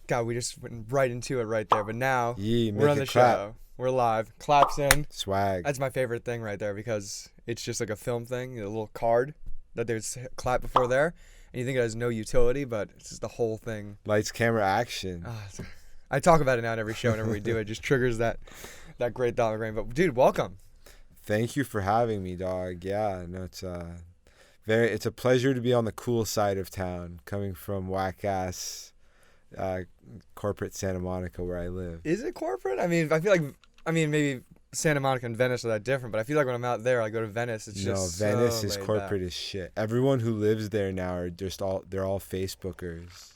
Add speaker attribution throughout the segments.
Speaker 1: God, we just went right into it right there. But now
Speaker 2: Yee,
Speaker 1: we're on
Speaker 2: make
Speaker 1: the
Speaker 2: it clap.
Speaker 1: show. We're live. Claps in.
Speaker 2: Swag.
Speaker 1: That's my favorite thing right there because it's just like a film thing, a little card that there's clap before there. And you think it has no utility, but it's just the whole thing.
Speaker 2: Lights, camera, action.
Speaker 1: I talk about it now in every show, whenever we do it. It just triggers that great thought in my brain. But dude, welcome.
Speaker 2: Thank you for having me, dog. Yeah, no, it's a pleasure to be on the cool side of town, coming from whack ass corporate Santa Monica where I live.
Speaker 1: Is it corporate? I mean, I feel like maybe Santa Monica and Venice are that different, but I feel like when I'm out there, I go to Venice, it's just
Speaker 2: Venice
Speaker 1: so
Speaker 2: is
Speaker 1: laid
Speaker 2: corporate
Speaker 1: back.
Speaker 2: as shit. Everyone who lives there now are they're all Facebookers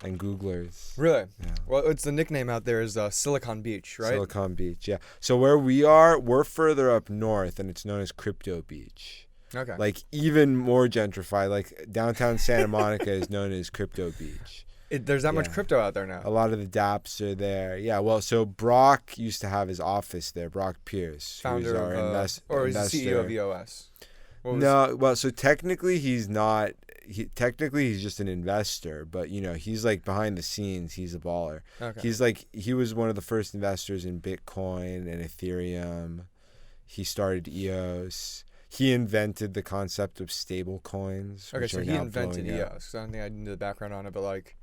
Speaker 2: and Googlers.
Speaker 1: Really?
Speaker 2: Yeah.
Speaker 1: Well, it's the nickname out there is Silicon Beach, right?
Speaker 2: Silicon Beach, yeah. So where we are, we're further up north, and it's known as Crypto Beach.
Speaker 1: Okay.
Speaker 2: Like even more gentrified. Like downtown Santa Monica is known as Crypto Beach.
Speaker 1: There's that much crypto out there now.
Speaker 2: A lot of the dapps are there. Yeah, well, so Brock used to have his office there, Brock Pierce.
Speaker 1: Founder
Speaker 2: our
Speaker 1: or he's the
Speaker 2: investor.
Speaker 1: CEO of EOS.
Speaker 2: Well, so technically he's not. Technically he's just an investor, but he's like behind the scenes. He's a baller.
Speaker 1: Okay.
Speaker 2: He was one of the first investors in Bitcoin and Ethereum. He started EOS. He invented the concept of stable coins.
Speaker 1: Okay, so he invented
Speaker 2: EOS.
Speaker 1: EOS. I don't think I knew the background on it, but like.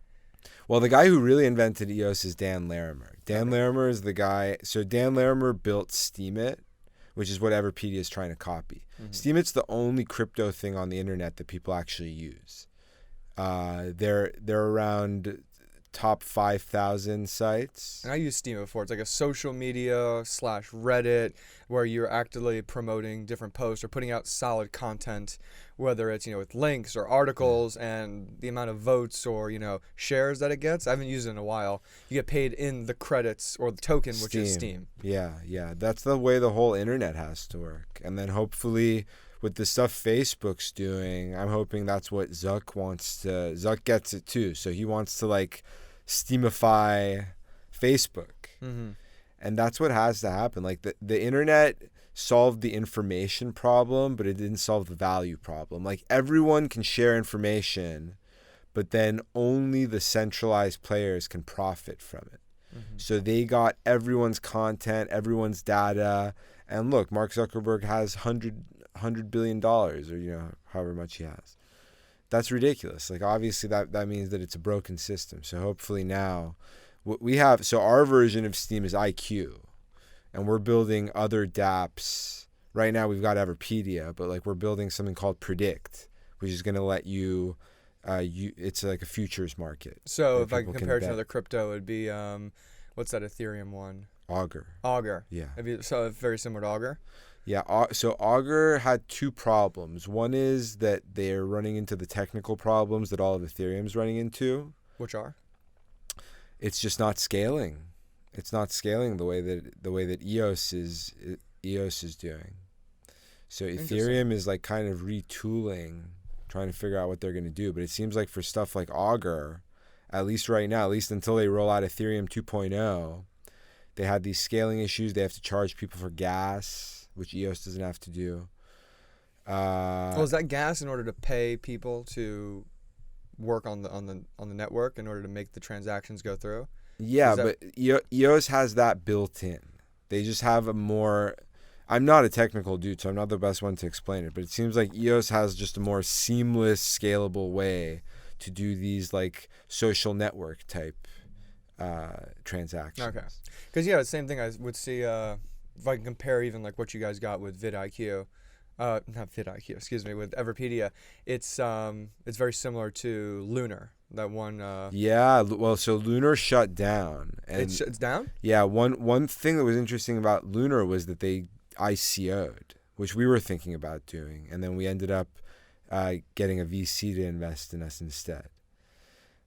Speaker 2: Well, the guy who really invented EOS is Dan Larimer. Dan Larimer is the guy. So Dan Larimer built Steemit, which is what Everipedia is trying to copy. Mm-hmm. Steemit's the only crypto thing on the internet that people actually use. They're around top 5,000 sites.
Speaker 1: And I used Steam before. It's like a social media /Reddit where you're actively promoting different posts or putting out solid content, whether it's, with links or articles and the amount of votes or, shares that it gets. I haven't used it in a while. You get paid in the credits or the token, which is Steam.
Speaker 2: Yeah. That's the way the whole internet has to work. And then hopefully with the stuff Facebook's doing, I'm hoping that's what Zuck gets it too. So he wants to Steamify Facebook.
Speaker 1: Mm-hmm.
Speaker 2: And that's what has to happen. Like the internet solved the information problem, but it didn't solve the value problem. Like everyone can share information, but then only the centralized players can profit from it. Mm-hmm. So they got everyone's content, everyone's data. And look, Mark Zuckerberg has $100 billion or, however much he has. That's ridiculous. Like obviously that means that it's a broken system. So hopefully now what we have, so our version of Steam is IQ, and we're building other dApps. Right now we've got Everipedia, but we're building something called Predict, which is going to let you, it's like a futures market.
Speaker 1: So if I can compare it to another crypto, it'd be, what's that Ethereum one? Augur.
Speaker 2: Yeah.
Speaker 1: So very similar to Augur?
Speaker 2: Yeah, so Augur had two problems. One is that they're running into the technical problems that all of Ethereum's running into.
Speaker 1: Which are?
Speaker 2: It's just not scaling. It's not scaling the way that EOS is doing. So Ethereum is kind of retooling, trying to figure out what they're going to do. But it seems like for stuff like Augur, at least right now, at least until they roll out Ethereum 2.0, they had these scaling issues. They have to charge people for gas, which EOS doesn't have to do.
Speaker 1: Is that gas in order to pay people to work on the network in order to make the transactions go through?
Speaker 2: Yeah, but EOS has that built in. They just have a more... I'm not a technical dude, so I'm not the best one to explain it, but it seems like EOS has just a more seamless, scalable way to do these social network type transactions.
Speaker 1: Okay. Because, the same thing I would see... if I can compare even what you guys got with vidIQ, not vidIQ, excuse me, with Everipedia, it's very similar to Lunar, that one.
Speaker 2: Yeah, well, so Lunar shut down. And
Speaker 1: it's down? Yeah,
Speaker 2: one thing that was interesting about Lunar was that they ICO'd, which we were thinking about doing, and then we ended up getting a VC to invest in us instead.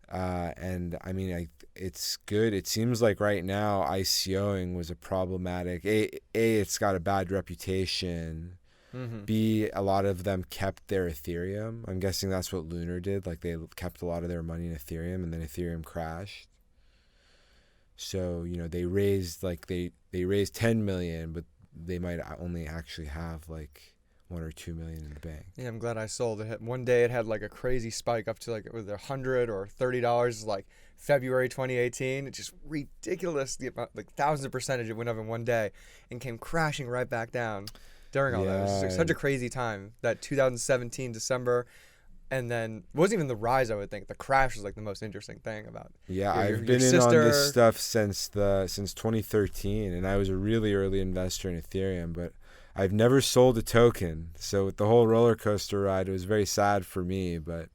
Speaker 2: And I mean, it's good. It seems like right now ICOing was a problematic. It's got a bad reputation. Mm-hmm. B, a lot of them kept their Ethereum. I'm guessing that's what Lunar did. They kept a lot of their money in Ethereum, and then Ethereum crashed. So they raised they raised 10 million, but they might only actually have 1 or 2 million in the bank.
Speaker 1: Yeah, I'm glad I sold it. One day it had like a crazy spike up to like it was $100 or $30, like February 2018. It's just ridiculous, the amount, like thousands of percentage it went up in one day and came crashing right back down during all that. It was just, like, such a crazy time, that 2017 December. And then it wasn't even the rise, I would think. The crash was like the most interesting thing about.
Speaker 2: Yeah, I've been in on this stuff since 2013, and I was a really early investor in Ethereum, but I've never sold a token. So with the whole roller coaster ride, it was very sad for me, but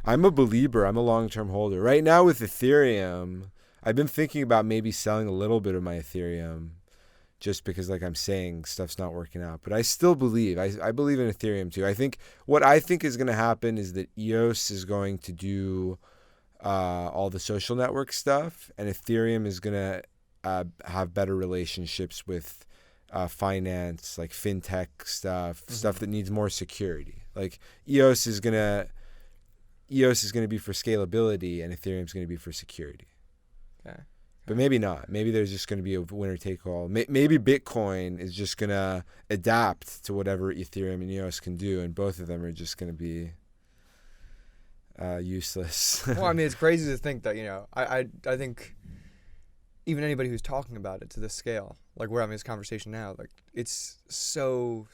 Speaker 2: I'm a believer. I'm a long-term holder. Right now with Ethereum, I've been thinking about maybe selling a little bit of my Ethereum just because, like I'm saying, stuff's not working out. But I still believe. I believe in Ethereum too. What I think is going to happen is that EOS is going to do all the social network stuff, and Ethereum is going to have better relationships with finance, like fintech stuff that needs more security. Like EOS is gonna be for scalability, and Ethereum is gonna be for security.
Speaker 1: Okay.
Speaker 2: But maybe not. Maybe there's just going to be a winner take all. Maybe Bitcoin is just going to adapt to whatever Ethereum and EOS can do, and both of them are just going to be useless.
Speaker 1: Well, I mean, it's crazy to think that, I think even anybody who's talking about it to this scale, like we're having this conversation now, like it's so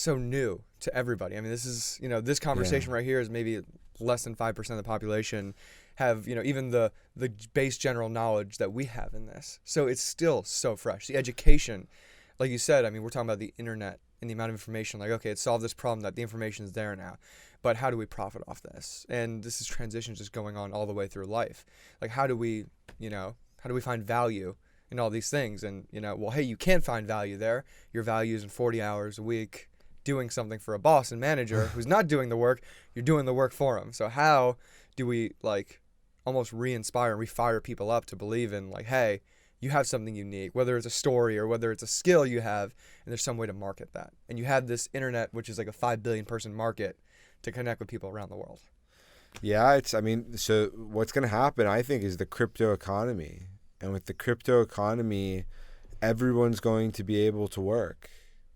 Speaker 1: new to everybody. I mean, this is, this conversation right here is maybe less than 5% of the population have, even the base general knowledge that we have in this. So it's still so fresh. The education, like you said, I mean, we're talking about the internet and the amount of information. Like, okay, it solved this problem, that the information is there now, but how do we profit off this? And this is transition just going on all the way through life. Like, how do we find value in all these things? And, well, hey, you can't find value there. Your value is in 40 hours a week doing something for a boss and manager who's not doing the work. You're doing the work for him. So how do we almost re-inspire and re-fire people up to believe in, like, hey, you have something unique, whether it's a story or whether it's a skill you have, and there's some way to market that. And you have this internet, which is like a 5 billion person market, to connect with people around the world.
Speaker 2: Yeah, so what's going to happen, I think, is the crypto economy. And with the crypto economy, everyone's going to be able to work.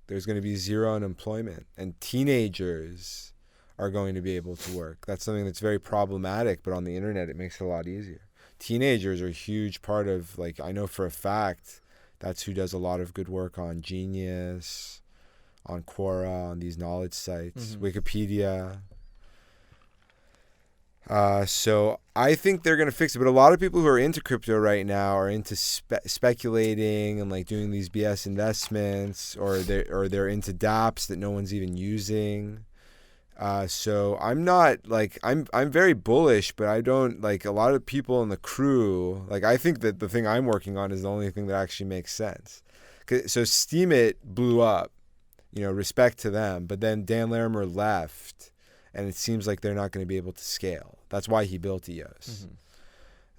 Speaker 2: There's going to be zero unemployment, and teenagers are going to be able to work. That's something that's very problematic, but on the internet, it makes it a lot easier. Teenagers are a huge part of, I know for a fact, that's who does a lot of good work on Genius, on Quora, on these knowledge sites, Wikipedia. So I think they're going to fix it. But a lot of people who are into crypto right now are into speculating and doing these BS investments, or they're into dApps that no one's even using. So I'm not I'm very bullish, but I don't a lot of people in the crew. I think that the thing I'm working on is the only thing that actually makes sense. So Steemit blew up, respect to them, but then Dan Larimer left, and it seems like they're not going to be able to scale. That's why he built EOS.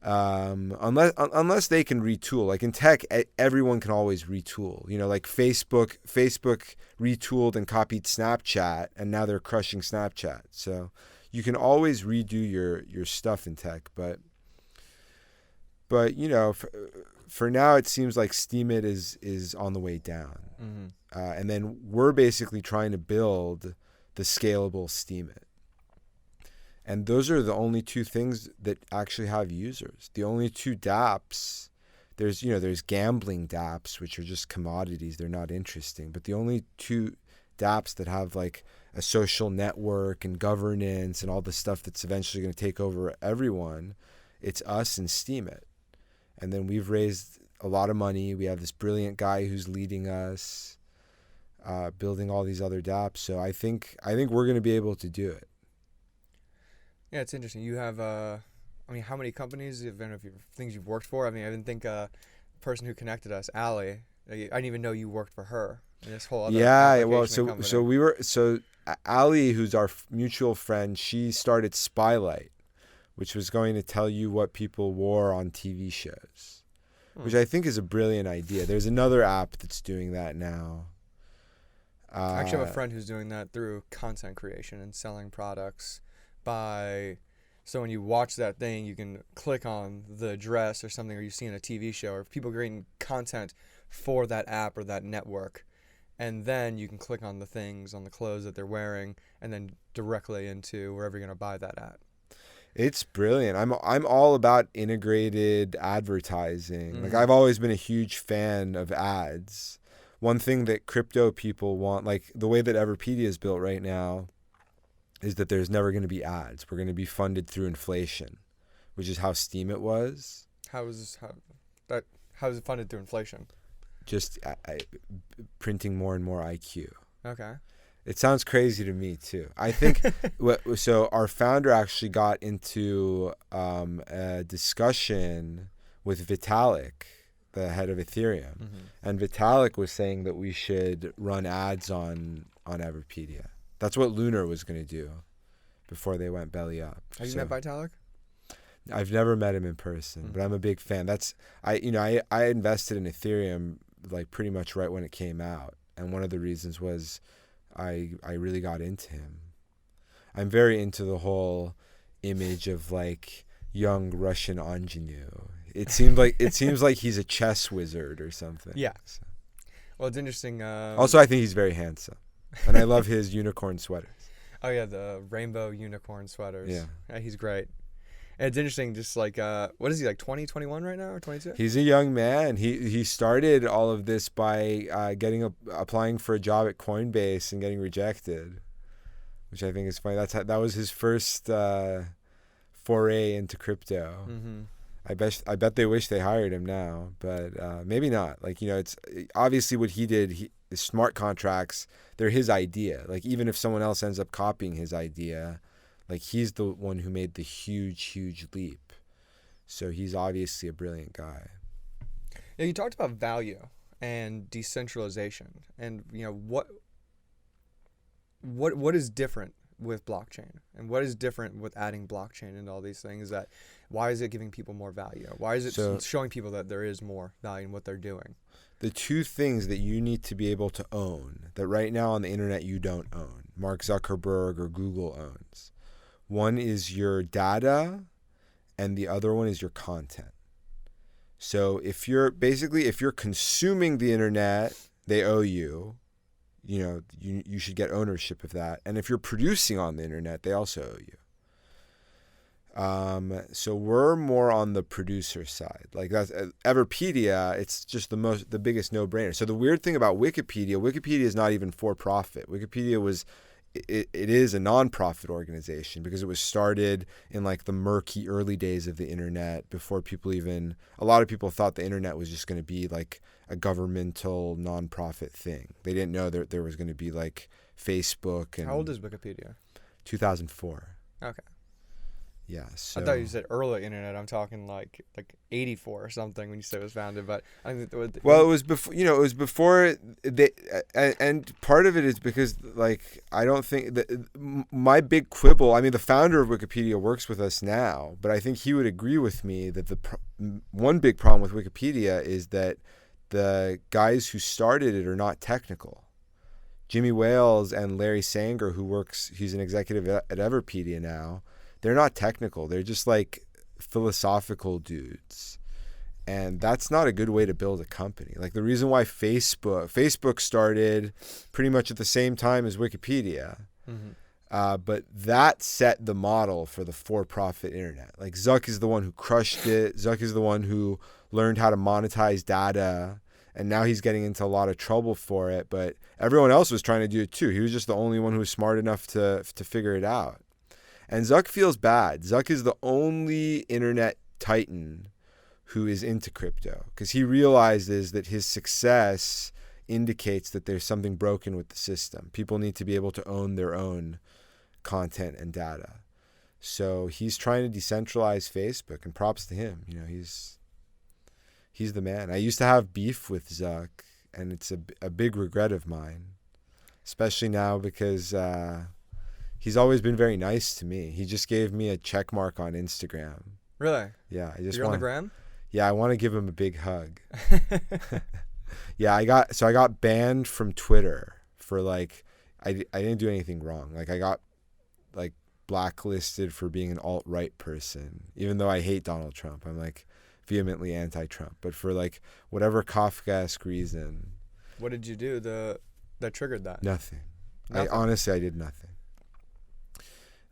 Speaker 2: Unless they can retool. In tech, everyone can always retool. Facebook retooled and copied Snapchat, and now they're crushing Snapchat. So you can always redo your stuff in tech. But for now, it seems like Steemit is on the way down. And then we're basically trying to build the scalable Steemit. And those are the only two things that actually have users. The only two dApps, there's gambling dApps, which are just commodities. They're not interesting. But the only two dApps that have a social network and governance and all the stuff that's eventually going to take over everyone, it's us and Steemit. And then we've raised a lot of money. We have this brilliant guy who's leading us, building all these other dApps. So I think we're going to be able to do it.
Speaker 1: Yeah, it's interesting. You have, how many companies, things you've worked for? I didn't think the person who connected us, Allie, I didn't even know you worked for her. And this whole other
Speaker 2: Allie, who's our mutual friend, she started Spylight, which was going to tell you what people wore on TV shows, which I think is a brilliant idea. There's another app that's doing that now.
Speaker 1: I actually have a friend who's doing that through content creation and selling products. So when you watch that thing, you can click on the dress or something, or you see in a TV show, or people creating content for that app or that network, and then you can click on the things on the clothes that they're wearing, and then directly into wherever you're gonna buy that at.
Speaker 2: It's brilliant. I'm all about integrated advertising. Like
Speaker 1: Mhm.
Speaker 2: I've always been a huge fan of ads. One thing that crypto people want, like the way that Everipedia is built right now, is that there's never going to be ads. We're going to be funded through inflation, which is how Steam it was.
Speaker 1: How is it funded through inflation?
Speaker 2: Just printing more and more IQ.
Speaker 1: Okay.
Speaker 2: It sounds crazy to me too. I think so. Our founder actually got into a discussion with Vitalik, the head of Ethereum, and Vitalik was saying that we should run ads on Everipedia. That's what Lunar was going to do before they went belly up.
Speaker 1: Have you met Vitalik?
Speaker 2: I've never met him in person, but I'm a big fan. I invested in Ethereum like pretty much right when it came out, and one of the reasons was I really got into him. I'm very into the whole image of like young Russian ingenue. It seems like he's a chess wizard or something.
Speaker 1: Yeah.
Speaker 2: So.
Speaker 1: Well, it's interesting.
Speaker 2: Also, I think he's very handsome, and I love his unicorn sweaters.
Speaker 1: Oh yeah, the rainbow unicorn sweaters.
Speaker 2: Yeah,
Speaker 1: he's great. And it's interesting, just like what is he, like 20, 21 right now, or 22?
Speaker 2: He's a young man. He started all of this by applying for a job at Coinbase and getting rejected, which I think is funny. That was his first foray into crypto.
Speaker 1: Mm-hmm.
Speaker 2: I bet they wish they hired him now, but maybe not. Like, it's obviously what he did. Smart contracts, they're his idea. Like, even if someone else ends up copying his idea, like, he's the one who made the huge leap. So he's obviously a brilliant guy.
Speaker 1: Yeah, you talked about value and decentralization, and what is different with blockchain, and what is different with adding blockchain into all these things? That why is it giving people more value? Why is it showing people that there is more value in what they're doing?
Speaker 2: The two things that you need to be able to own that right now on the internet you don't own, Mark Zuckerberg or Google owns. One is your data, and the other one is your content. So if you're consuming the internet, they owe you. You should get ownership of that. And if you're producing on the internet, they also owe you. So we're more on the producer side. Like that's Everipedia, it's just the biggest no-brainer. So the weird thing about Wikipedia is not even for profit. Wikipedia it is a non-profit organization because it was started in like the murky early days of the internet before a lot of people thought the internet was just going to be like a governmental non-profit thing. They didn't know that there was going to be like Facebook. And
Speaker 1: how old is Wikipedia?
Speaker 2: 2004.
Speaker 1: Okay.
Speaker 2: Yeah, so
Speaker 1: I thought you said early internet. I'm talking like 84 or something when you said it was founded. But I think
Speaker 2: it was before. It was before they. And part of it is because like I don't think that my big quibble. I mean, the founder of Wikipedia works with us now, but I think he would agree with me that one big problem with Wikipedia is that the guys who started it are not technical. Jimmy Wales and Larry Sanger, he's an executive at Everipedia now. They're not technical. They're just like philosophical dudes. And that's not a good way to build a company. Like the reason why Facebook started pretty much at the same time as Wikipedia. Mm-hmm. But that set the model for the for-profit internet. Like Zuck is the one who crushed it. Zuck is the one who learned how to monetize data. And now he's getting into a lot of trouble for it. But everyone else was trying to do it too. He was just the only one who was smart enough to figure it out. And Zuck feels bad. Zuck is the only internet titan who is into crypto because he realizes that his success indicates that there's something broken with the system. People need to be able to own their own content and data. So he's trying to decentralize Facebook, and props to him. He's the man. I used to have beef with Zuck, and it's a big regret of mine, especially now because he's always been very nice to me. He just gave me a check mark on Instagram.
Speaker 1: Really?
Speaker 2: Yeah.
Speaker 1: You're on the gram?
Speaker 2: Yeah, I want to give him a big hug. Yeah, I got banned from Twitter for like I didn't do anything wrong. Like I got like blacklisted for being an alt-right person, even though I hate Donald Trump. I'm like vehemently anti-Trump, but for like whatever Kafkaesque reason.
Speaker 1: What did you do? that triggered that?
Speaker 2: Nothing.
Speaker 1: Nothing.
Speaker 2: I did nothing.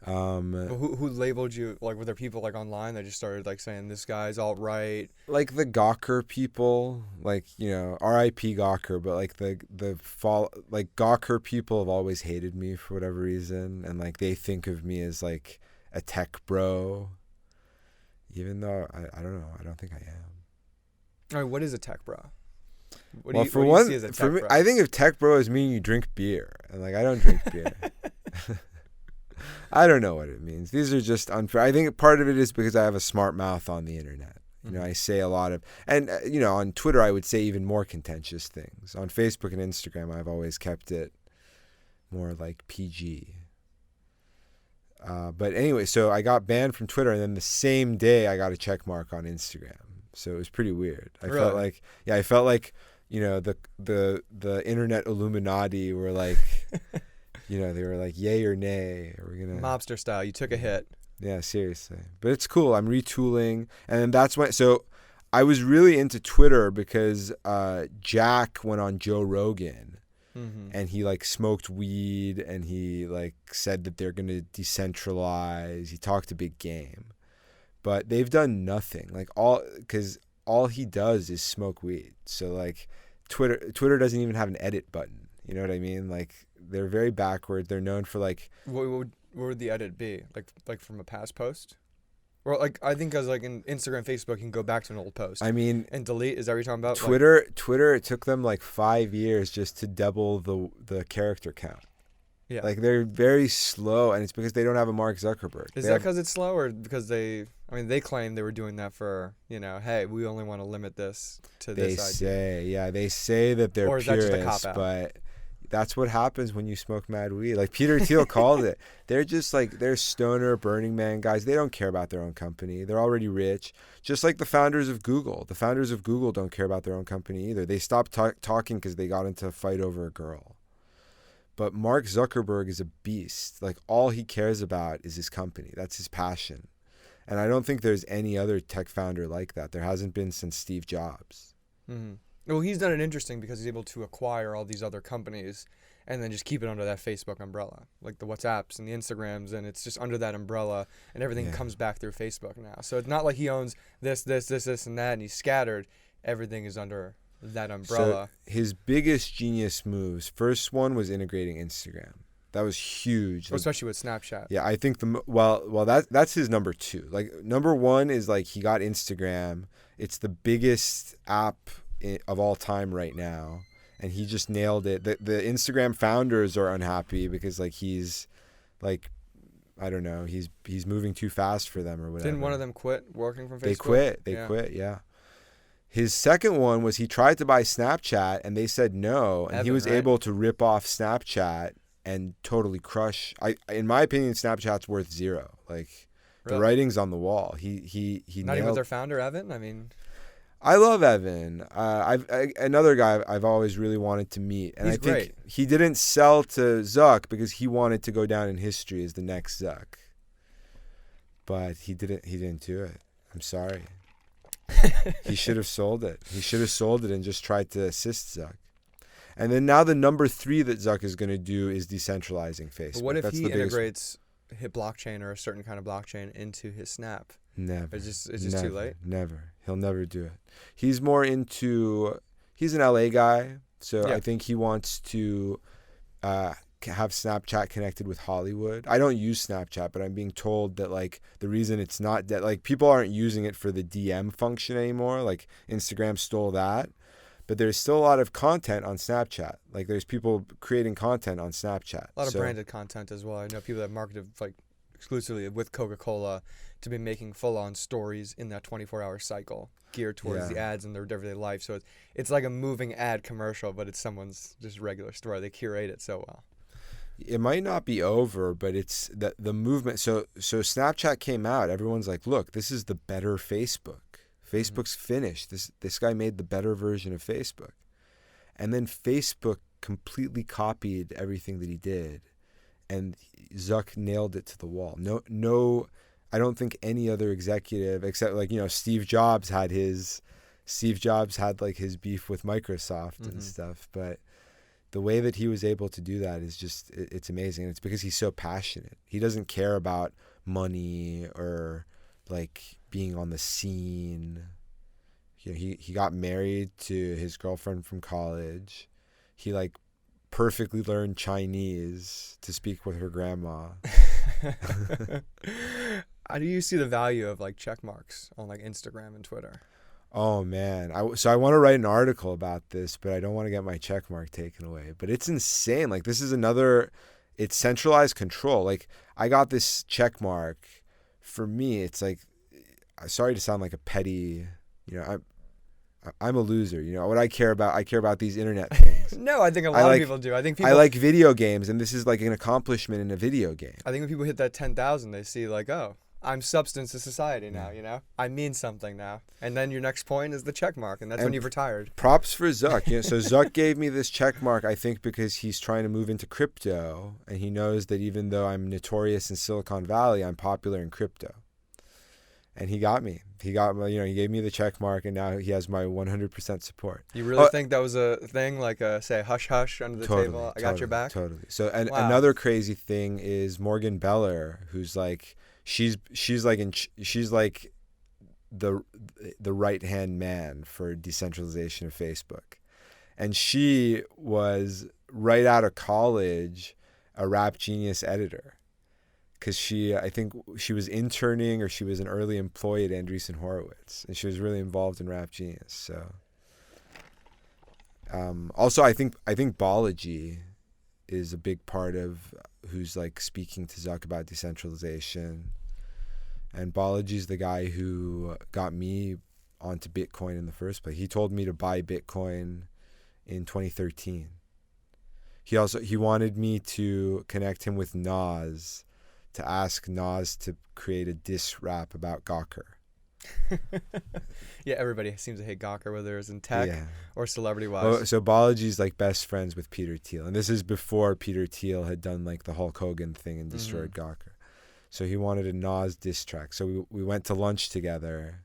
Speaker 1: Who labeled you? Like, were there people like online that just started like saying this guy's alt-right?
Speaker 2: Like the Gawker people, like, you know, R.I.P. Gawker, but like like Gawker people have always hated me for whatever reason, and like they think of me as like a tech bro, even though I don't know, I don't think I am.
Speaker 1: All right, what is a tech bro? What
Speaker 2: Well,
Speaker 1: do
Speaker 2: for
Speaker 1: you
Speaker 2: one,
Speaker 1: see as a
Speaker 2: for
Speaker 1: tech
Speaker 2: me,
Speaker 1: bro?
Speaker 2: I think of tech bro as meaning you drink beer, and like I don't drink beer. I don't know what it means. These are just unfair. I think part of it is because I have a smart mouth on the internet. You know, I say a lot of, and you know, on Twitter I would say even more contentious things. On Facebook and Instagram I've always kept it more like PG. But anyway, so I got banned from Twitter, and then the same day I got a check mark on Instagram. So it was pretty weird. I felt like, you know, the internet Illuminati were like, you know, they were like, yay or nay, or we're gonna
Speaker 1: Mobster style. You took a hit.
Speaker 2: Yeah, seriously. But it's cool. I'm retooling, and then that's when. So I was really into Twitter because Jack went on Joe Rogan, and he like smoked weed, and he like said that they're gonna decentralize. He talked a big game, but they've done nothing. Like because all he does is smoke weed. So like Twitter doesn't even have an edit button. You know what I mean? Like they're very backward. They're known for like.
Speaker 1: What would the edit be? Like from a past post? Or like I think as like in Instagram, Facebook, you can go back to an old post.
Speaker 2: I mean,
Speaker 1: and delete. Is that what you're talking about?
Speaker 2: Twitter. It took them like 5 years just to double the character count.
Speaker 1: Yeah.
Speaker 2: Like they're very slow, and it's because they don't have a Mark Zuckerberg.
Speaker 1: Is that because it's slow, or because they claim they were doing that for, you know, hey, we only want to limit this to this idea.
Speaker 2: They say that they're
Speaker 1: or is that just a
Speaker 2: purists,
Speaker 1: cop-out?
Speaker 2: but that's what happens when you smoke mad weed. Like Peter Thiel called it. They're just like, they're stoner Burning Man guys. They don't care about their own company. They're already rich. Just like the founders of Google. The founders of Google don't care about their own company either. They stopped talking because they got into a fight over a girl. But Mark Zuckerberg is a beast. Like all he cares about is his company. That's his passion. And I don't think there's any other tech founder like that. There hasn't been since Steve Jobs.
Speaker 1: Mm-hmm. Well, he's done it interesting because he's able to acquire all these other companies and then just keep it under that Facebook umbrella, like the WhatsApps and the Instagrams, and it's just under that umbrella, and everything comes back through Facebook now. So it's not like he owns this, and that, and he's scattered. Everything is under that umbrella.
Speaker 2: So his biggest genius moves, first one was integrating Instagram. That was huge.
Speaker 1: Well, especially with Snapchat.
Speaker 2: Yeah, I think that's his number two. Like number one is like he got Instagram. It's the biggest app of all time right now, and he just nailed it. The Instagram founders are unhappy because like he's like, I don't know, he's moving too fast for them or whatever.
Speaker 1: Didn't one of them quit working from Facebook?
Speaker 2: They quit. Yeah. His second one was he tried to buy Snapchat and they said no, and he was able to rip off Snapchat and totally crush. In my opinion, Snapchat's worth zero. Like the writing's on the wall. He
Speaker 1: not even their founder, Evan. I mean,
Speaker 2: I love Evan. Another guy I've always really wanted to meet, and
Speaker 1: he's
Speaker 2: I think
Speaker 1: great.
Speaker 2: He didn't sell to Zuck because he wanted to go down in history as the next Zuck. But he didn't do it. I'm sorry. He should have sold it. He should have sold it and just tried to assist Zuck. And then now the number 3 that Zuck is going to do is decentralizing Facebook.
Speaker 1: But what if he integrates his blockchain or a certain kind of blockchain into his Snap?
Speaker 2: Never.
Speaker 1: It's just too late?
Speaker 2: Never. He'll never do it. He's more into... He's an LA guy, so I think he wants to have Snapchat connected with Hollywood. I don't use Snapchat, but I'm being told that like the reason it's not that like people aren't using it for the DM function anymore. Like Instagram stole that, but there's still a lot of content on Snapchat. Like there's people creating content on Snapchat.
Speaker 1: A lot of branded content as well. I know people that marketed like exclusively with Coca-Cola to be making full-on stories in that 24-hour cycle geared towards the ads in their everyday life. So it's like a moving ad commercial, but it's someone's just regular story. They curate it so well.
Speaker 2: It might not be over, but it's the movement. So Snapchat came out. Everyone's like, look, this is the better Facebook. Facebook's finished. This guy made the better version of Facebook. And then Facebook completely copied everything that he did. And Zuck nailed it to the wall. No, I don't think any other executive, except like, you know, Steve Jobs had like his beef with Microsoft and stuff, but the way that he was able to do that is just, it's amazing. And it's because he's so passionate. He doesn't care about money or like being on the scene. You know, he got married to his girlfriend from college. He like perfectly learned Chinese to speak with her grandma.
Speaker 1: How do you see the value of like check marks on like Instagram and Twitter?
Speaker 2: Oh man, so I want to write an article about this, but I don't want to get my check mark taken away. But it's insane. Like this is it's centralized control. Like I got this check mark. For me, it's like, sorry to sound like a petty, you know, I'm a loser. You know what I care about these internet things.
Speaker 1: No, I think a lot of people do. I
Speaker 2: like video games, and this is like an accomplishment in a video game.
Speaker 1: I think when people hit that 10,000, they see like, oh, I'm substance to society now, you know? I mean something now. And then your next point is the check mark, and that's when you've retired.
Speaker 2: Props for Zuck. You know, so Zuck gave me this check mark, I think, because he's trying to move into crypto, and he knows that even though I'm notorious in Silicon Valley, I'm popular in crypto. And he got me. He gave me the check mark, and now he has my 100% support.
Speaker 1: You really think that was a thing, like say hush hush under the table? I got your back.
Speaker 2: Totally. So another crazy thing is Morgan Beller, who's like she's like the right hand man for decentralization of Facebook, and she was right out of college a Rap Genius editor. Because I think she was interning or she was an early employee at Andreessen Horowitz, and she was really involved in Rap Genius. So, also I think Balaji is a big part of who's like speaking to Zuck about decentralization, and Balaji's the guy who got me onto Bitcoin in the first place. He told me to buy Bitcoin in 2013. He wanted me to connect him with Nas, to ask Nas to create a diss rap about Gawker.
Speaker 1: Yeah, everybody seems to hate Gawker, whether it's in tech or celebrity-wise.
Speaker 2: Well, so Balaji's like best friends with Peter Thiel, and this is before Peter Thiel had done like the Hulk Hogan thing and destroyed Gawker. So he wanted a Nas diss track. So we went to lunch together.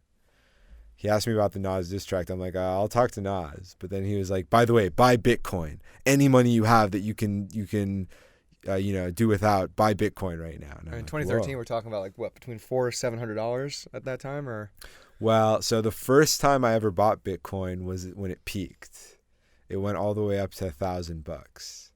Speaker 2: He asked me about the Nas diss track. I'm like, I'll talk to Nas. But then he was like, by the way, buy Bitcoin. Any money you have that you can do without, buy Bitcoin right now. And
Speaker 1: in 2013, we're talking about like what, between $400-$700 at that time, or?
Speaker 2: Well, so the first time I ever bought Bitcoin was when it peaked. It went all the way up to $1,000,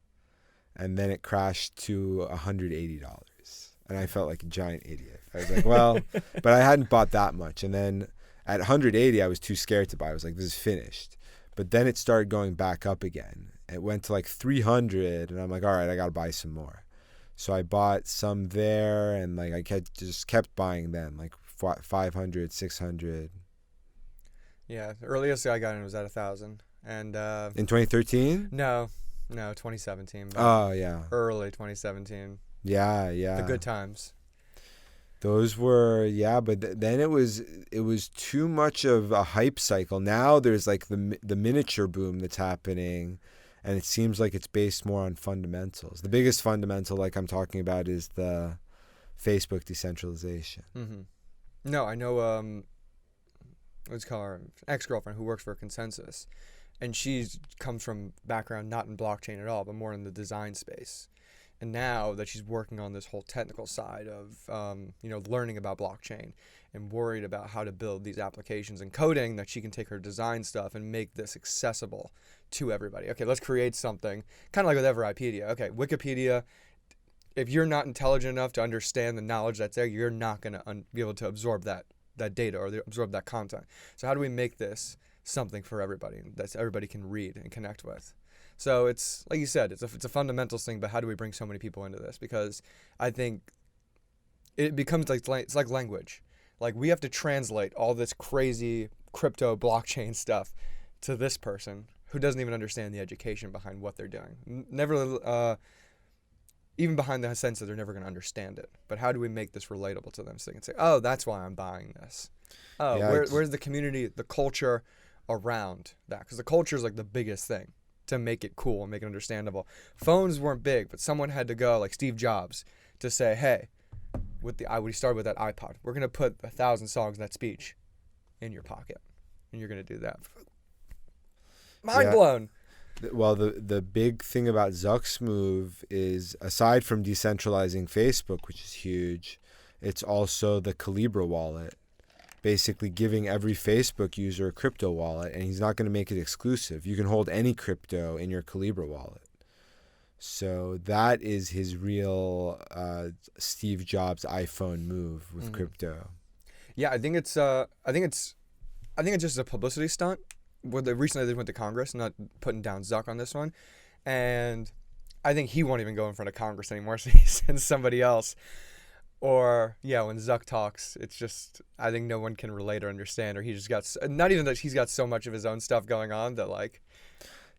Speaker 2: and then it crashed to $180, and I felt like a giant idiot. I was like, well, but I hadn't bought that much, and then at 180, I was too scared to buy. I was like, this is finished. But then it started going back up again. It went to like 300, and I'm like, all right, I got to buy some more. So I bought some there, and like I just kept buying them, like 500, 600.
Speaker 1: Yeah, the earliest I got in was at 1,000. And
Speaker 2: in 2013?
Speaker 1: No, 2017.
Speaker 2: Oh, yeah.
Speaker 1: Early 2017.
Speaker 2: Yeah.
Speaker 1: The good times.
Speaker 2: Those were, but then it was too much of a hype cycle. Now there's like the miniature boom that's happening, and it seems like it's based more on fundamentals. The biggest fundamental, like I'm talking about, is the Facebook decentralization.
Speaker 1: Mm-hmm. No, I know, let's call her ex-girlfriend who works for Consensus, and she comes from background not in blockchain at all, but more in the design space. And now that she's working on this whole technical side of, learning about blockchain and worried about how to build these applications and coding, that she can take her design stuff and make this accessible to everybody. Okay, let's create something kind of like with Everipedia. Okay, Wikipedia, if you're not intelligent enough to understand the knowledge that's there, you're not going to be able to absorb that data or absorb that content. So how do we make this something for everybody that everybody can read and connect with? So it's, like you said, it's a fundamentals thing, but how do we bring so many people into this? Because I think it becomes like, it's like language. Like we have to translate all this crazy crypto blockchain stuff to this person who doesn't even understand the education behind what they're doing. Never, even behind the sense that they're never going to understand it. But how do we make this relatable to them so they can say, oh, that's why I'm buying this. Oh, where's the community, the culture around that? Because the culture is like the biggest thing to make it cool and make it understandable. Phones weren't big, but someone had to go, like Steve Jobs, to say, hey, when he started with that iPod, we're going to put 1,000 songs in that speech in your pocket, and you're going to do that. Mind blown.
Speaker 2: Well, the big thing about Zuck's move is, aside from decentralizing Facebook, which is huge, it's also the Calibra wallet, basically giving every Facebook user a crypto wallet, and he's not going to make it exclusive. You can hold any crypto in your Calibra wallet. So that is his real Steve Jobs iPhone move with crypto.
Speaker 1: Yeah, I think it's just a publicity stunt. Recently they went to Congress, not putting down Zuck on this one, and I think he won't even go in front of Congress anymore, so he sends somebody else. Or when Zuck talks, it's just, I think no one can relate or understand, or he just got, not even that he's got so much of his own stuff going on that like.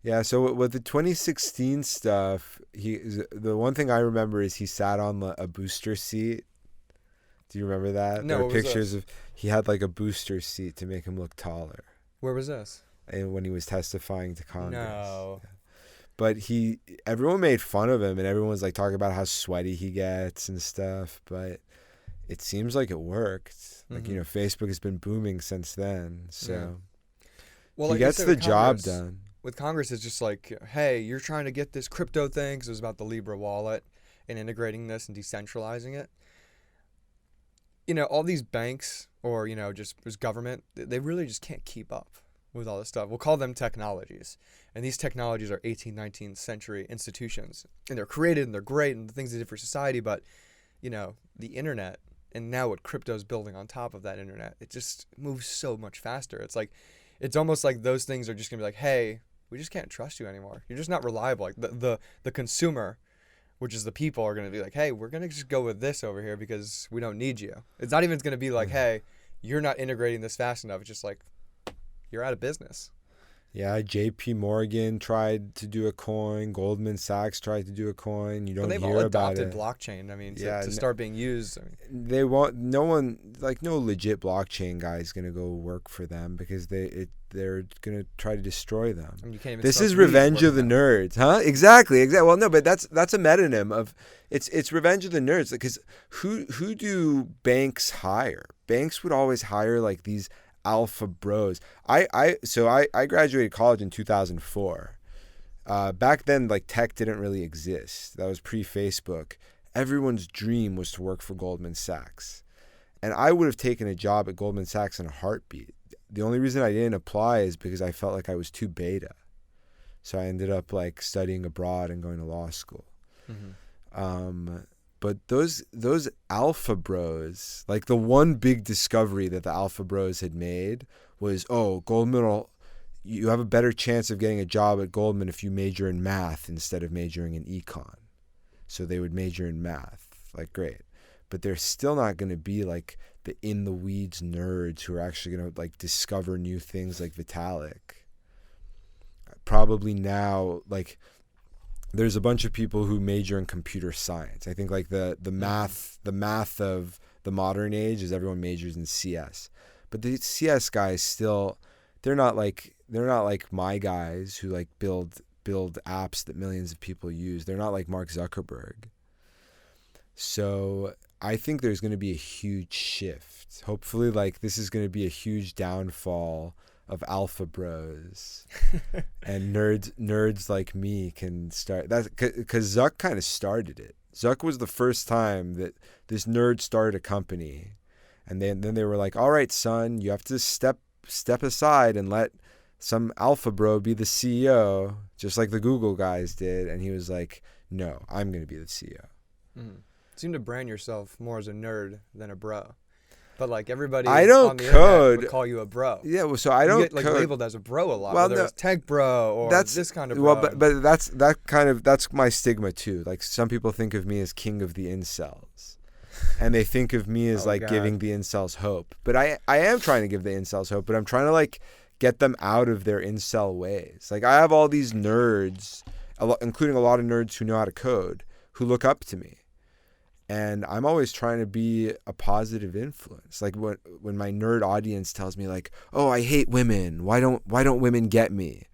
Speaker 2: Yeah, so with the 2016 stuff, the one thing I remember is he sat on a booster seat. Do you remember that?
Speaker 1: No,
Speaker 2: there were pictures of, he had like a booster seat to make him look taller.
Speaker 1: Where was this?
Speaker 2: And when he was testifying to Congress.
Speaker 1: No.
Speaker 2: Yeah. But everyone made fun of him, and everyone was like talking about how sweaty he gets and stuff. But it seems like it worked. Like, Facebook has been booming since then. So
Speaker 1: well,
Speaker 2: he
Speaker 1: like
Speaker 2: gets the job done.
Speaker 1: With Congress, it's just like, hey, you're trying to get this crypto thing, because it was about the Libra wallet and integrating this and decentralizing it. All these banks or, just government, they really just can't keep up with all this stuff. We'll call them technologies. And these technologies are 18th, 19th century institutions. And they're created and they're great and the things they did for society. But, the internet and now what crypto's building on top of that internet, it just moves so much faster. It's almost like those things are just going to be like, hey, we just can't trust you anymore. You're just not reliable. Like the consumer, which is the people, are going to be like, hey, we're going to just go with this over here because we don't need you. It's not even going to be like, hey, you're not integrating this fast enough. It's just like, you're out of business.
Speaker 2: Yeah, J.P. Morgan tried to do a coin. Goldman Sachs tried to do a coin. You don't hear about it.
Speaker 1: They've all adopted blockchain. I mean, to start being used.
Speaker 2: They want no legit blockchain guy is going to go work for them because they're going to try to destroy them.
Speaker 1: And you can't even
Speaker 2: this is Revenge of the Nerds, huh? Exactly. Well, no, but that's a metonym of it's Revenge of the Nerds, because who do banks hire? Banks would always hire like these alpha bros. I graduated college in 2004. Back then, like, tech didn't really exist. That was pre-Facebook. Everyone's dream was to work for Goldman Sachs, and I would have taken a job at Goldman Sachs in a heartbeat. The only reason I didn't apply is because I felt like I was too beta. So I ended up like studying abroad and going to law school. But those alpha bros, like the one big discovery that the alpha bros had made was, you have a better chance of getting a job at Goldman if you major in math instead of majoring in econ. So they would major in math. Like, great. But they're still not going to be like the in the weeds nerds who are actually going to like discover new things like Vitalik. Probably now, like, there's a bunch of people who major in computer science. I think like the math of the modern age is everyone majors in CS. But the CS guys still, they're not like my guys who like build apps that millions of people use. They're not like Mark Zuckerberg. So I think there's going to be a huge shift. Hopefully, like, this is going to be a huge downfall of alpha bros, and nerds like me can start that, because Zuck kind of started it. Zuck was the first time that this nerd started a company, and then they were like, all right, son, you have to step aside and let some alpha bro be the CEO, just like the Google guys did. And he was like, no, I'm going to be the CEO.
Speaker 1: Seem to brand yourself more as a nerd than a bro. But like everybody
Speaker 2: I don't
Speaker 1: on the
Speaker 2: code.
Speaker 1: internet would call you a bro.
Speaker 2: Yeah, well, so I don't
Speaker 1: you get, like,
Speaker 2: code.
Speaker 1: labeled as a bro a lot.
Speaker 2: Well,
Speaker 1: whether it's tech bro or this kind of bro.
Speaker 2: Well, but that's my stigma too. Like, some people think of me as king of the incels, and they think of me as giving the incels hope. But I am trying to give the incels hope, but I'm trying to like get them out of their incel ways. Like, I have all these nerds, including a lot of nerds who know how to code, who look up to me. And I'm always trying to be a positive influence. Like when my nerd audience tells me like, "Oh, I hate women. Why don't women get me?"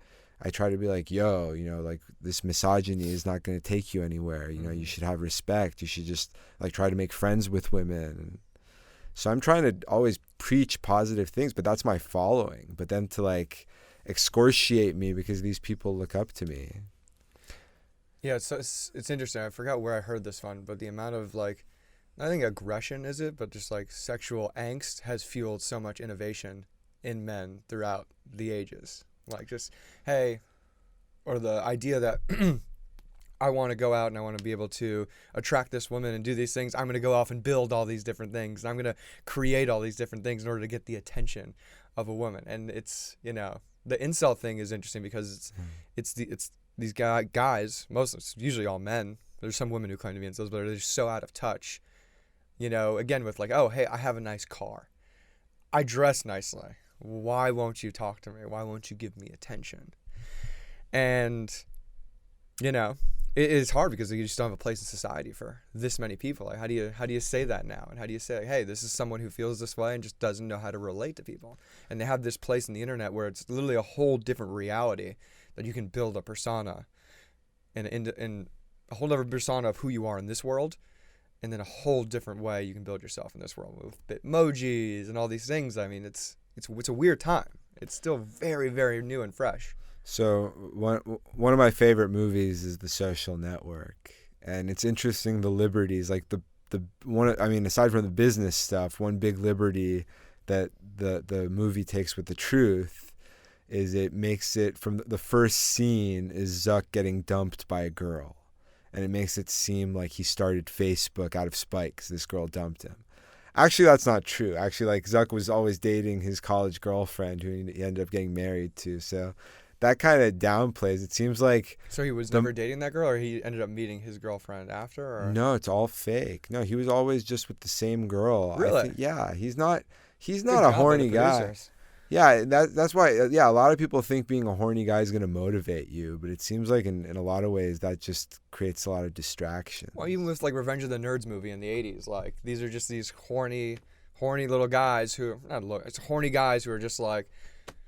Speaker 2: I try to be like, "Yo, like, this misogyny is not going to take you anywhere. You should have respect. You should just like try to make friends with women." So I'm trying to always preach positive things, but that's my following. But then to like excoriate me because these people look up to me.
Speaker 1: Yeah, it's interesting. I forgot where I heard this one, but the amount of like, I think aggression is it, but just like sexual angst has fueled so much innovation in men throughout the ages. Like just, hey, or the idea that I want to go out and I want to be able to attract this woman and do these things. I'm going to go off and build all these different things. And I'm going to create all these different things in order to get the attention of a woman. And it's, you know, the incel thing is interesting because it's these guys, it's usually all men. There's some women who claim to be incels, but they're just so out of touch. You know, again, with like, oh, hey, I have a nice car. I dress nicely. Why won't you talk to me? Why won't you give me attention? And, you know, it is hard because you just don't have a place in society for this many people. Like, how do you say that now? And how do you say, hey, this is someone who feels this way and just doesn't know how to relate to people? And they have this place in the internet where it's literally a whole different reality that you can build a persona and a whole other persona of who you are in this world. And then a whole different way you can build yourself in this world with Bitmojis and all these things. I mean, it's a weird time. It's still very, very new and fresh.
Speaker 2: So one of my favorite movies is The Social Network, and it's interesting the liberties, like the one. I mean, aside from the business stuff, one big liberty that the movie takes with the truth is it makes it from the first scene is Zuck getting dumped by a girl. And it makes it seem like he started Facebook out of spite because this girl dumped him. Actually, that's not true. Actually, like Zuck was always dating his college girlfriend who he ended up getting married to. So that kind of downplays. It seems like...
Speaker 1: So he was never dating that girl, or he ended up meeting his girlfriend after? Or?
Speaker 2: No, it's all fake. No, he was always just with the same girl.
Speaker 1: Really?
Speaker 2: Yeah, he's not a horny guy. Yeah, that's why. Yeah, a lot of people think being a horny guy is going to motivate you, but it seems like in a lot of ways that just creates a lot of distraction.
Speaker 1: Well, even with like Revenge of the Nerds movie in the '80s, like these are just these horny little guys it's horny guys who are just like,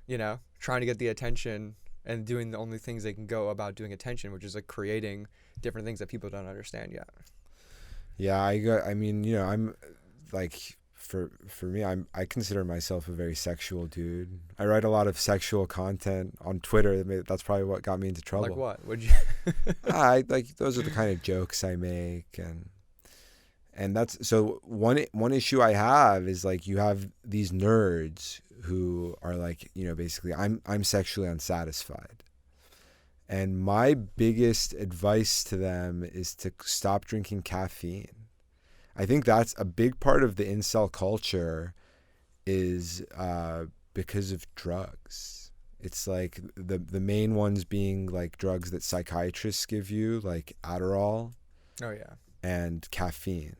Speaker 1: you know, trying to get the attention and doing the only things they can go about doing attention, which is like creating different things that people don't understand yet.
Speaker 2: Yeah, I mean, you know, I'm like. For me, I consider myself a very sexual dude. I write a lot of sexual content on Twitter. That's probably what got me into trouble.
Speaker 1: Like what? Would you?
Speaker 2: I like those are the kind of jokes I make, and that's so one issue I have is like you have these nerds who are like, you know, basically I'm sexually unsatisfied, and my biggest advice to them is to stop drinking caffeine. I think that's a big part of the incel culture is because of drugs. It's like the main ones being like drugs that psychiatrists give you, like Adderall.
Speaker 1: Oh, yeah.
Speaker 2: And caffeine.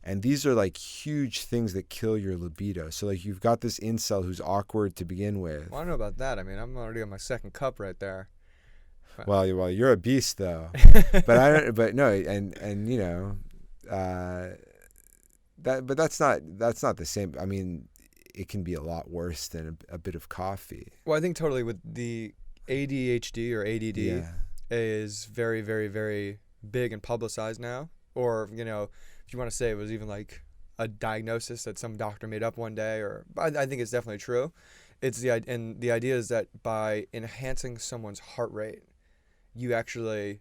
Speaker 2: And these are like huge things that kill your libido. So like you've got this incel who's awkward to begin with.
Speaker 1: Well, I don't know about that. I mean, I'm already on my second cup right there.
Speaker 2: Well, you're a beast though. But no, and you know, but that's not the same. I mean, it can be a lot worse than a bit of coffee.
Speaker 1: Well, I think totally with the ADHD or ADD is very, very, very big and publicized now. Or, you know, if you want to say it was even like a diagnosis that some doctor made up one day, or I think it's definitely true. And the idea is that by enhancing someone's heart rate, you actually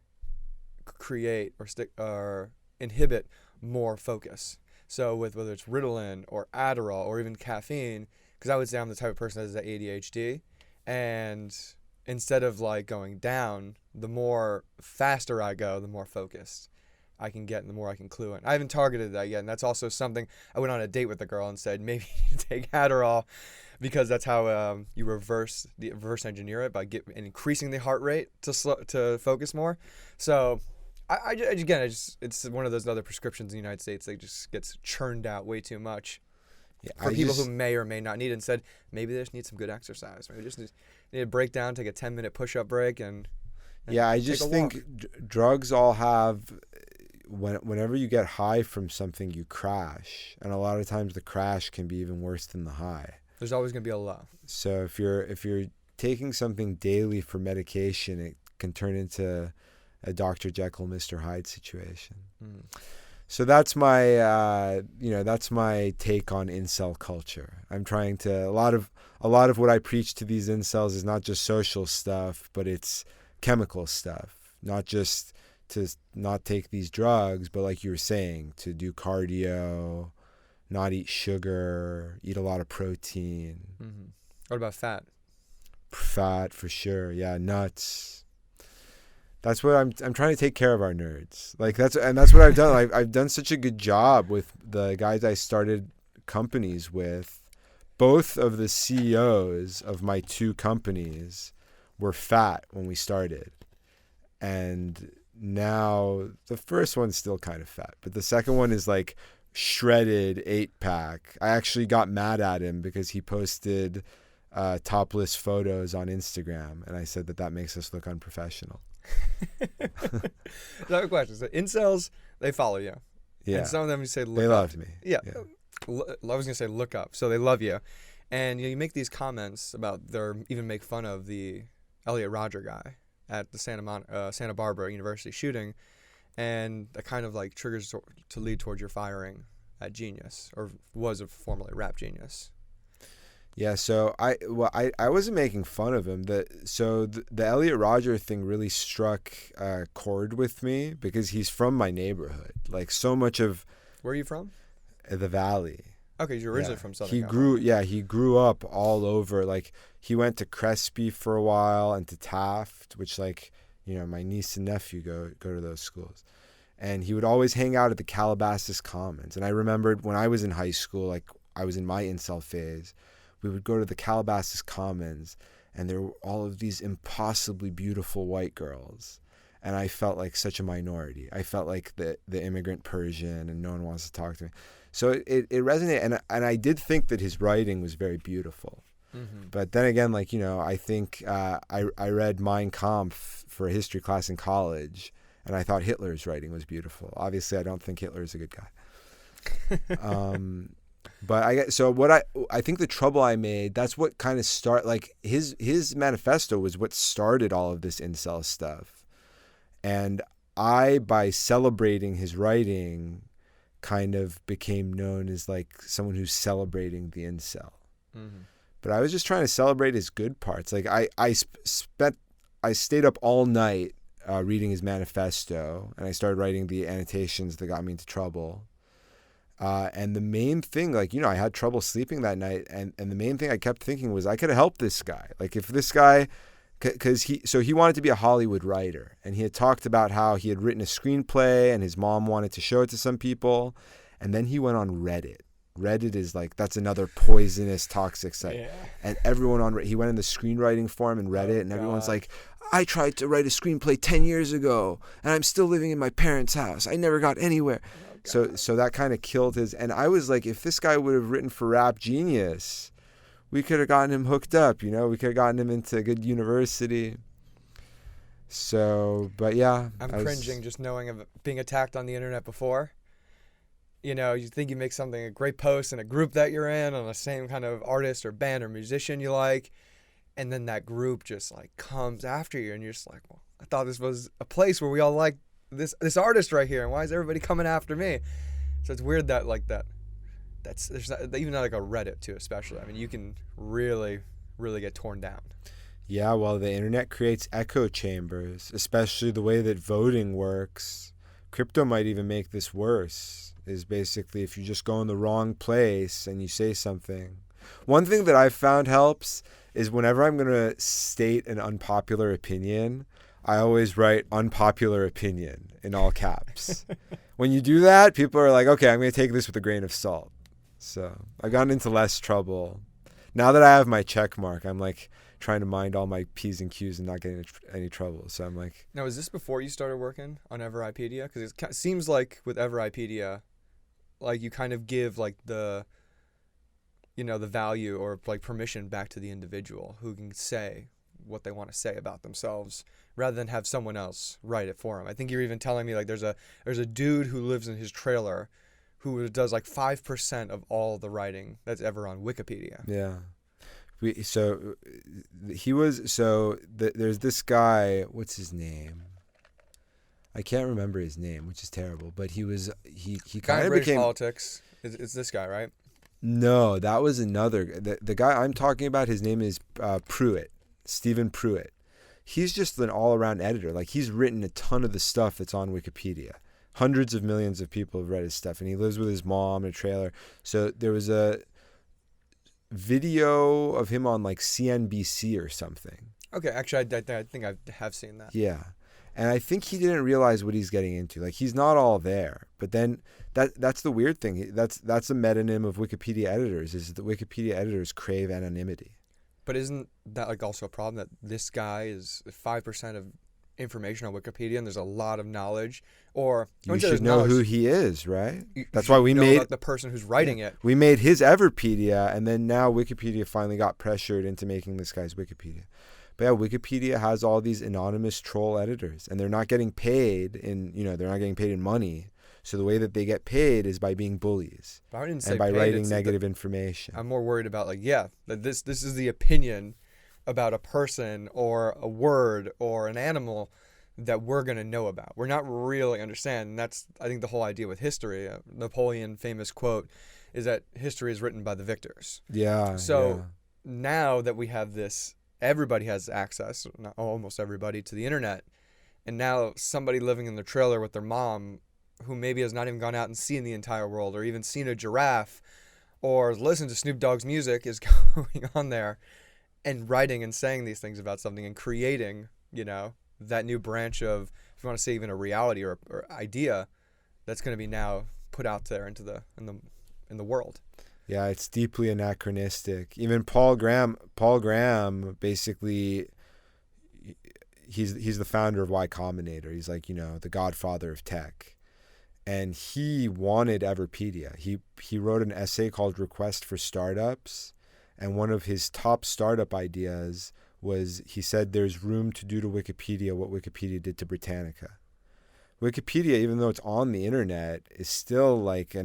Speaker 1: create or inhibit more focus. So with whether it's Ritalin or Adderall or even caffeine, because I would say I'm the type of person that has ADHD, and instead of like going down, the more faster I go, the more focused I can get and the more I can clue in. I haven't targeted that yet, and that's also something I went on a date with a girl and said maybe you take Adderall because that's how you reverse engineer it by increasing the heart rate to focus more. So it's one of those other prescriptions in the United States that just gets churned out way too much for people who may or may not need it. And said maybe they just need some good exercise. Maybe just need to break down, take a 10-minute push-up break, and
Speaker 2: I just think drugs all have. Whenever you get high from something, you crash, and a lot of times the crash can be even worse than the high.
Speaker 1: There's always going to be a low.
Speaker 2: So if you're taking something daily for medication, it can turn into a Dr. Jekyll, Mr. Hyde situation. So that's my that's my take on incel culture. I'm trying to a lot of what I preach to these incels is not just social stuff, but it's chemical stuff. Not just to not take these drugs, but like you were saying, to do cardio, not eat sugar, eat a lot of protein.
Speaker 1: Mm-hmm. What about fat?
Speaker 2: Fat for sure. Yeah, nuts. That's what I'm trying to take care of our nerds. Like that's what I've done. I've done such a good job with the guys I started companies with. Both of the CEOs of my 2 companies were fat when we started. And now the first one's still kind of fat, but the second one is like shredded 8-pack. I actually got mad at him because he posted topless photos on Instagram, and I said that makes us look unprofessional.
Speaker 1: So I have a question. So incels, they follow you.
Speaker 2: Yeah.
Speaker 1: And some of them you say look
Speaker 2: They
Speaker 1: up.
Speaker 2: loved me.
Speaker 1: Yeah. I was gonna say look up. So they love you, and you make these comments about even make fun of the Elliot Roger guy at the Santa Barbara University shooting, and that kind of like triggers to lead towards your firing at Genius, or was formerly Rap Genius.
Speaker 2: Yeah, so I wasn't making fun of him. The Elliot Roger thing really struck a chord with me because he's from my neighborhood. Like so much of
Speaker 1: Where are you from?
Speaker 2: the Valley.
Speaker 1: Okay, you're originally from Southern
Speaker 2: He grew up all over. Like he went to Crespi for a while and to Taft, which like, my niece and nephew go to those schools. And he would always hang out at the Calabasas Commons. And I remembered when I was in high school, like I was in my incel phase, we would go to the Calabasas Commons, and there were all of these impossibly beautiful white girls. And I felt like such a minority. I felt like the immigrant Persian, and no one wants to talk to me. So it resonated. And I did think that his writing was very beautiful.
Speaker 1: Mm-hmm.
Speaker 2: But then again, like, I think I read Mein Kampf for a history class in college, and I thought Hitler's writing was beautiful. Obviously, I don't think Hitler is a good guy. But I think the trouble I made, that's what kind of like his manifesto was what started all of this incel stuff. And by celebrating his writing, kind of became known as like someone who's celebrating the incel. Mm-hmm. But I was just trying to celebrate his good parts. Like I stayed up all night reading his manifesto, and I started writing the annotations that got me into trouble. And the main thing, like, I had trouble sleeping that night. And the main thing I kept thinking was I could have helped this guy. Like if this guy, because he wanted to be a Hollywood writer, and he had talked about how he had written a screenplay and his mom wanted to show it to some people. And then he went on Reddit. Reddit is like, that's another poisonous, toxic site. Yeah. And everyone he went in the screenwriting forum and read it, and everyone's like, I tried to write a screenplay 10 years ago, and I'm still living in my parents' house. I never got anywhere. So that kind of killed his. And I was like, if this guy would have written for Rap Genius, we could have gotten him hooked up, we could have gotten him into a good university. So, but yeah.
Speaker 1: I'm cringing just knowing of being attacked on the internet before. You think you make something, a great post in a group that you're in, on the same kind of artist or band or musician you like, and then that group just like comes after you, and you're just like, well, I thought this was a place where we all like this artist right here, and why is everybody coming after me? So it's weird that like there's not, even like a Reddit too, especially. I mean, you can really get torn down.
Speaker 2: Yeah, well, the internet creates echo chambers, especially the way that voting works. Crypto might even make this worse, is basically if you just go in the wrong place and you say something. One thing that I've found helps is whenever I'm going to state an unpopular opinion, I always write unpopular opinion in all caps. When you do that, people are like, okay, I'm going to take this with a grain of salt. So I've gotten into less trouble. Now that I have my check mark, I'm like trying to mind all my P's and Q's and not getting any trouble. So I'm like...
Speaker 1: Now, is this before you started working on Everipedia? Because it seems like with Everipedia, like you kind of give like the value or like permission back to the individual who can say what they want to say about themselves rather than have someone else write it for them. I think you're even telling me like there's a dude who lives in his trailer who does like 5% of all the writing that's ever on Wikipedia.
Speaker 2: Yeah. There's this guy, what's his name? I can't remember his name, which is terrible. But he
Speaker 1: Guy
Speaker 2: kind
Speaker 1: in
Speaker 2: of
Speaker 1: British
Speaker 2: became.
Speaker 1: politics. It's this guy, right?
Speaker 2: No, that was another. The guy I'm talking about, his name is Pruitt, Stephen Pruitt. He's just an all-around editor. Like, he's written a ton of the stuff that's on Wikipedia. Hundreds of millions of people have read his stuff, and he lives with his mom in a trailer. So there was a video of him on like CNBC or something.
Speaker 1: Okay, actually, I think I have seen that.
Speaker 2: Yeah. And I think he didn't realize what he's getting into. Like, he's not all there. But then that's the weird thing. That's the metonym of Wikipedia editors, is that Wikipedia editors crave anonymity.
Speaker 1: But isn't that like also a problem that this guy is 5% of information on Wikipedia and there's a lot of knowledge? Or
Speaker 2: You should know who he is, right? That's why we
Speaker 1: know
Speaker 2: made
Speaker 1: about the person who's writing it.
Speaker 2: We made his Everipedia, and then now Wikipedia finally got pressured into making this guy's Wikipedia. But yeah, Wikipedia has all these anonymous troll editors, and they're not getting paid they're not getting paid in money. So the way that they get paid is by being bullies
Speaker 1: But I didn't say
Speaker 2: and by
Speaker 1: paid,
Speaker 2: writing
Speaker 1: it's
Speaker 2: negative information.
Speaker 1: I'm more worried about that this is the opinion about a person or a word or an animal that we're going to know about. We're not really understand. And that's, I think, the whole idea with history. Napoleon famous quote is that history is written by the victors.
Speaker 2: Yeah.
Speaker 1: So now that we have this, everybody has access, not almost everybody, to the internet. And now somebody living in their trailer with their mom who maybe has not even gone out and seen the entire world or even seen a giraffe or listened to Snoop Dogg's music is going on there and writing and saying these things about something and creating, that new branch of, if you want to say even a reality or idea that's going to be now put out there into in the world.
Speaker 2: Yeah, it's deeply anachronistic. Even Paul Graham basically, he's the founder of Y Combinator. He's like, the godfather of tech. And he wanted Everipedia. He wrote an essay called Request for Startups. And one of his top startup ideas was, he said there's room to do to Wikipedia what Wikipedia did to Britannica. Wikipedia, even though it's on the internet, is still like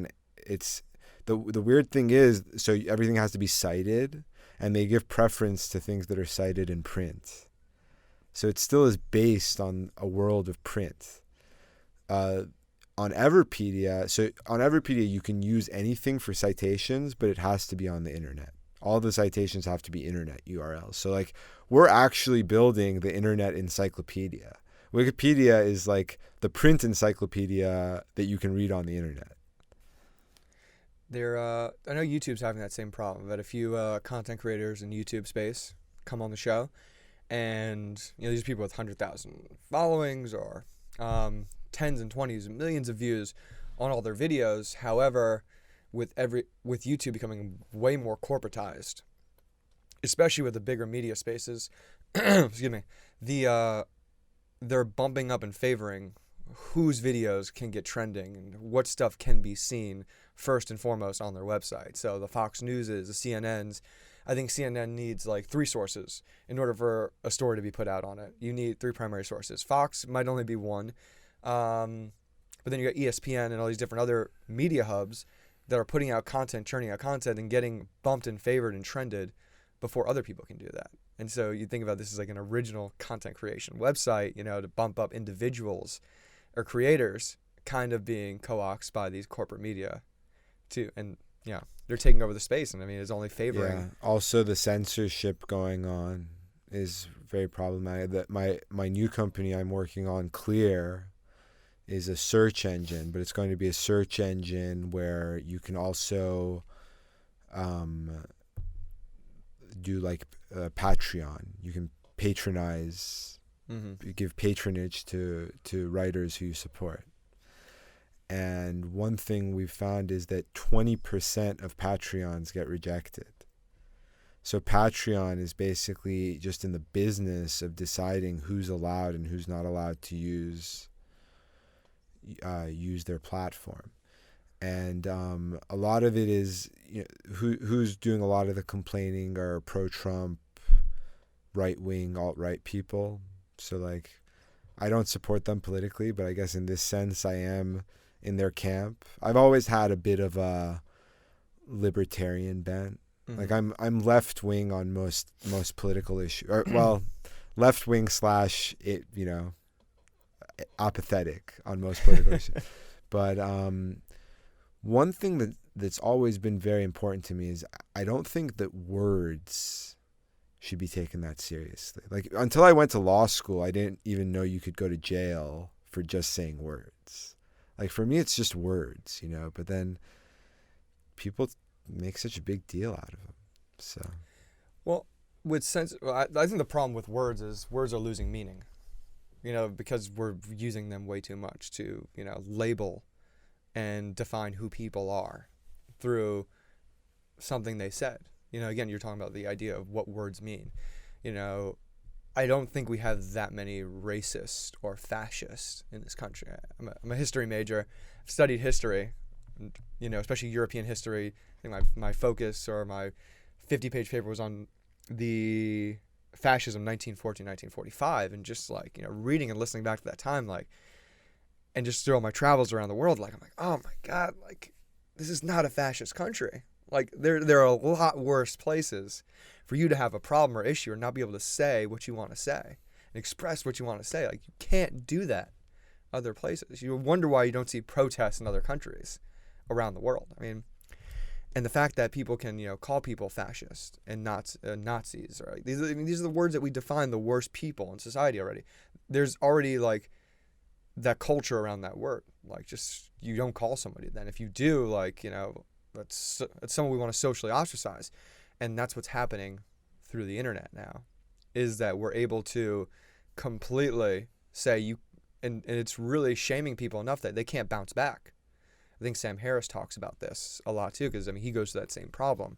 Speaker 2: the weird thing is, so everything has to be cited, and they give preference to things that are cited in print. So it still is based on a world of print. On Everipedia, you can use anything for citations, but it has to be on the internet. All the citations have to be internet URLs. So like, we're actually building the internet encyclopedia. Wikipedia is like the print encyclopedia that you can read on the internet.
Speaker 1: I know YouTube's having that same problem. I've had a few content creators in YouTube space come on the show, and these people with 100,000 followings or tens and 20s and millions of views on all their videos. However, with YouTube becoming way more corporatized, especially with the bigger media spaces, excuse me, they're bumping up and favoring whose videos can get trending and what stuff can be seen first and foremost on their website. So the Fox Newses, the CNNs, I think CNN needs like 3 sources in order for a story to be put out on it. You need 3 primary sources. Fox might only be 1. But then you got ESPN and all these different other media hubs that are putting out content, churning out content, and getting bumped and favored and trended before other people can do that. And so you think about this as like an original content creation website, to bump up individuals or creators kind of being co-opted by these corporate media too. And they're taking over the space, and it's only favoring.
Speaker 2: Yeah. Also, the censorship going on is very problematic. That my new company I'm working on, Clear, is a search engine, but it's going to be a search engine where you can also do like Patreon. You can patronize, give patronage to writers who you support. And one thing we've found is that 20% of Patreons get rejected. So Patreon is basically just in the business of deciding who's allowed and who's not allowed to use their platform. And a lot of it is, who's doing a lot of the complaining are pro-Trump, right-wing, alt-right people. So like, I don't support them politically, but I guess in this sense I am in their camp. I've always had a bit of a libertarian bent. Like I'm left wing on most political issues, or well, left wing / it. apathetic on most political issues. But one thing that's always been very important to me is I don't think that words should be taken that seriously. Like, until I went to law school, I didn't even know you could go to jail for just saying words. Like, for me, it's just words, you know, but then people make such a big deal out of them. So,
Speaker 1: Well, I think the problem with words is words are losing meaning, you know, because we're using them way too much to, you know, label and define who people are through something they said. You know, again, you're talking about the idea of what words mean. You know, I don't think we have that many racist or fascists in this country. I'm a history major. I've studied history, and, you know, especially European history. I think my focus or my 50-page paper was on the fascism 1914, 1945, and just like, you know, reading and listening back to that time, like, and just through all my travels around the world, like, I'm like, oh my God, like, this is not a fascist country. Like, there are a lot worse places for you to have a problem or issue and not be able to say what you want to say and express what you want to say. Like, you can't do that other places. You wonder why you don't see protests in other countries around the world. I mean, and the fact that people can, you know, call people fascist and Nazis, right? These are the words that we define the worst people in society already. There's already, like, that culture around that word. Like, just, you don't call somebody then. If you do, like, you know, that's someone we want to socially ostracize. And that's what's happening through the internet now, is that we're able to completely say you, and it's really shaming people enough that they can't bounce back. I think Sam Harris talks about this a lot too, because I mean, he goes to that same problem.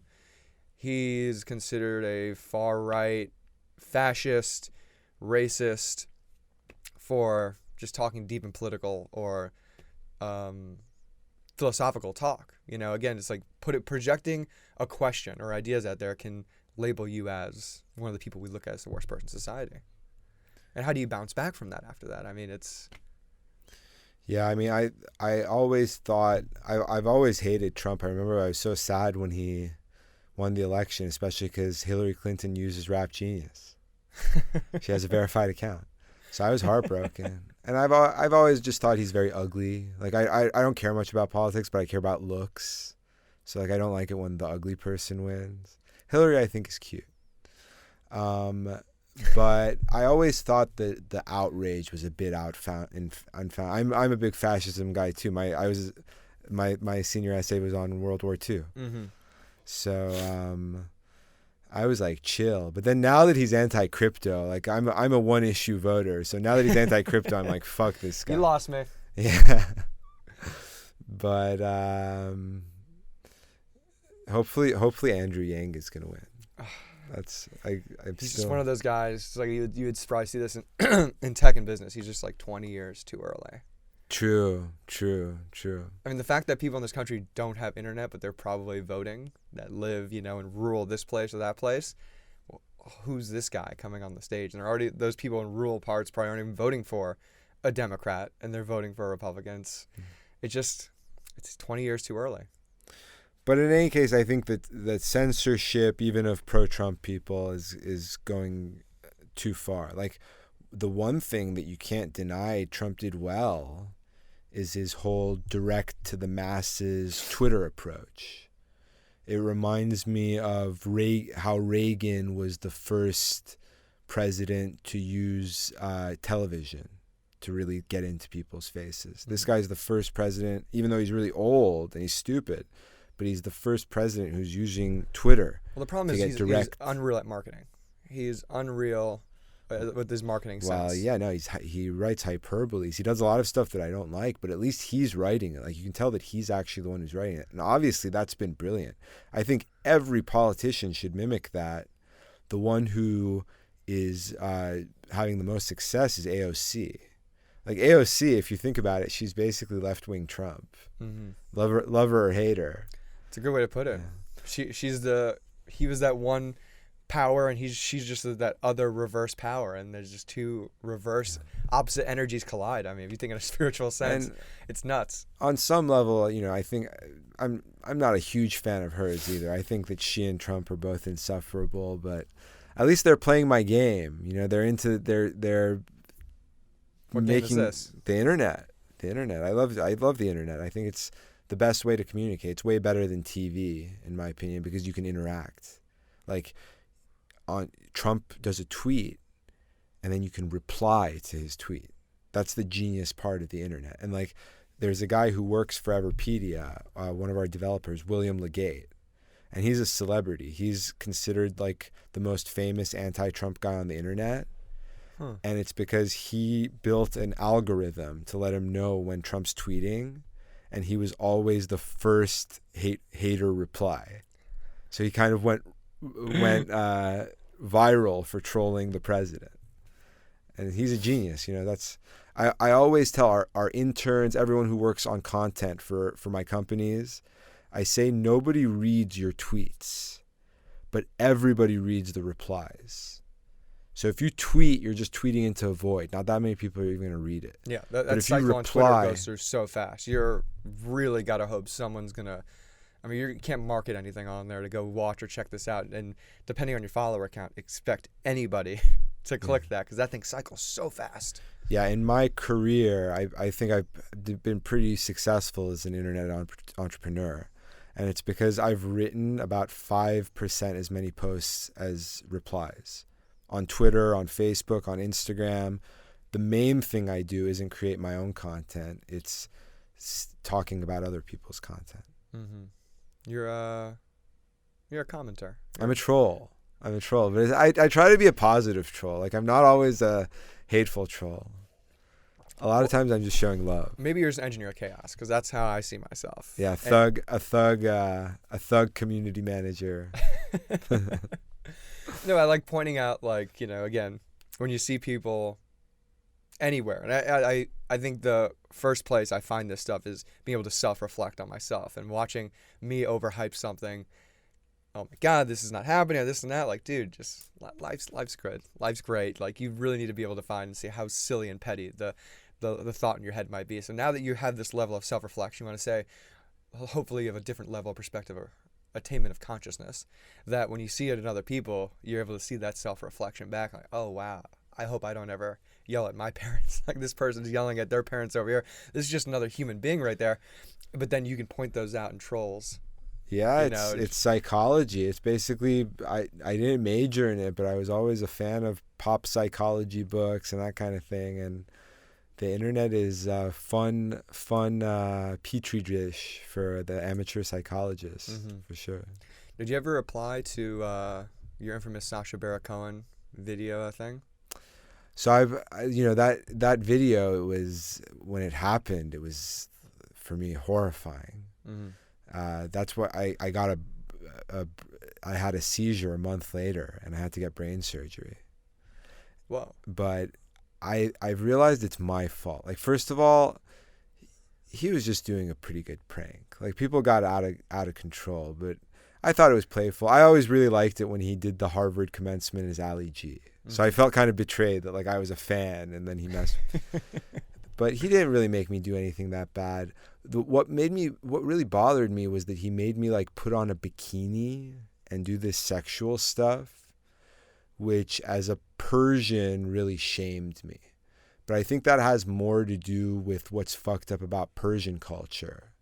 Speaker 1: He's considered a far-right, fascist, racist for just talking deep and political or philosophical talk. You know, again, it's like projecting a question or ideas out there can label you as one of the people we look at as the worst person in society. And how do you bounce back from that after that? I mean, it's...
Speaker 2: Yeah, I mean, I always thought, I've always hated Trump. I remember I was so sad when he won the election, especially because Hillary Clinton uses Rap Genius. She has a verified account. So I was heartbroken. And I've always just thought he's very ugly. Like, I don't care much about politics, but I care about looks. So, like, I don't like it when the ugly person wins. Hillary, I think, is cute. But I always thought that the outrage was a bit unfounded. I'm a big fascism guy too. My senior essay was on World War II.
Speaker 1: Mm-hmm.
Speaker 2: So I was like, chill. But then now that he's anti-crypto, like, I'm a one-issue voter. So now that he's anti-crypto, I'm like, fuck this guy.
Speaker 1: You lost me.
Speaker 2: Yeah. But hopefully Andrew Yang is gonna win. He's
Speaker 1: just one of those guys. It's like you would probably see this in in tech and business. He's just like 20 years too early.
Speaker 2: True.
Speaker 1: I mean, the fact that people in this country don't have internet, but they're probably voting, that live, you know, in rural this place or that place. Well, who's this guy coming on the stage? And they're already, those people in rural parts probably aren't even voting for a Democrat, and they're voting for Republicans. It's 20 years too early.
Speaker 2: But in any case, I think that censorship, even of pro-Trump people, is going too far. Like, the one thing that you can't deny Trump did well is his whole direct to the masses Twitter approach. It reminds me of how Reagan was the first president to use television to really get into people's faces. This guy's the first president, even though he's really old and he's stupid, but he's the first president who's using Twitter.
Speaker 1: Well, the problem is he's unreal at marketing. He's unreal with his marketing sense.
Speaker 2: Well, yeah, no, he writes hyperboles. He does a lot of stuff that I don't like, but at least he's writing it. Like, you can tell that he's actually the one who's writing it. And obviously that's been brilliant. I think every politician should mimic that. The one who is having the most success is AOC. Like, AOC, if you think about it, she's basically left-wing Trump. Mm-hmm. Love her or hate her.
Speaker 1: It's a good way to put it. Yeah. He was that one power, and she's just that other reverse power, and there's just two reverse opposite energies collide. I mean, if you think in a spiritual sense, it's nuts.
Speaker 2: On some level, you know, I think I'm not a huge fan of hers either. I think that she and Trump are both insufferable, but at least they're playing my game. You know, they're
Speaker 1: What game is this?
Speaker 2: the internet. The internet. I love the internet. I think it's the best way to communicate. It's way better than TV, in my opinion, because you can interact. Like, Trump does a tweet, and then you can reply to his tweet. That's the genius part of the internet. And like, there's a guy who works for Everipedia, one of our developers, William Legate, and he's a celebrity. He's considered like the most famous anti-Trump guy on the internet. And it's because he built an algorithm to let him know when Trump's tweeting, and he was always the first hater reply. So he kind of went viral for trolling the president. And he's a genius. That's I always tell our interns, everyone who works on content for my companies, I say nobody reads your tweets, but everybody reads the replies. So if you tweet, you're just tweeting into a void. Not that many people are even going to read it.
Speaker 1: Yeah, that cycle on Twitter goes through so fast. You're really got to hope someone's going to... I mean, you can't market anything on there to go watch or check this out. And depending on your follower count, expect anybody to click that, because that thing cycles so fast.
Speaker 2: Yeah, in my career, I think I've been pretty successful as an internet entrepreneur. And it's because I've written about 5% as many posts as replies. On Twitter, on Facebook, on Instagram. The main thing I do isn't create my own content. It's talking about other people's content.
Speaker 1: Mm-hmm. You're a commenter.
Speaker 2: I'm a troll. But I try to be a positive troll. Like, I'm not always a hateful troll. A lot of times I'm just showing love.
Speaker 1: Maybe you're just an engineer of chaos, because that's how I see myself.
Speaker 2: Yeah, a thug community manager.
Speaker 1: No, I like pointing out, like, again, when you see people anywhere, and I think the first place I find this stuff is being able to self-reflect on myself and watching me overhype something. Oh my God, this is not happening, or this and that. Like, dude, just life's good. Life's great. Like, you really need to be able to find and see how silly and petty the thought in your head might be. So now that you have this level of self-reflection, you want to say, hopefully you have a different level of perspective or attainment of consciousness, that when you see it in other people, you're able to see that self-reflection back, like, oh wow, I hope I don't ever yell at my parents like this person's yelling at their parents over here. This is just another human being right there. But then you can point those out in trolls.
Speaker 2: Yeah, it's psychology. It's basically, I didn't major in it, but I was always a fan of pop psychology books and that kind of thing. And the internet is a fun petri dish for the amateur psychologists, for sure.
Speaker 1: Did you ever apply to your infamous Sacha Baron Cohen video thing?
Speaker 2: So that video, it was, when it happened, it was for me horrifying. That's what I got I had a seizure a month later, and I had to get brain surgery.
Speaker 1: Wow.
Speaker 2: But I've realized it's my fault. Like, first of all, he was just doing a pretty good prank. Like, people got out of control, but I thought it was playful. I always really liked it when he did the Harvard commencement as Ali G. So I felt kind of betrayed that, like, I was a fan and then he messed. But he didn't really make me do anything that bad. What really bothered me was that he made me, like, put on a bikini and do this sexual stuff, which as a Persian really shamed me. But I think that has more to do with what's fucked up about Persian culture.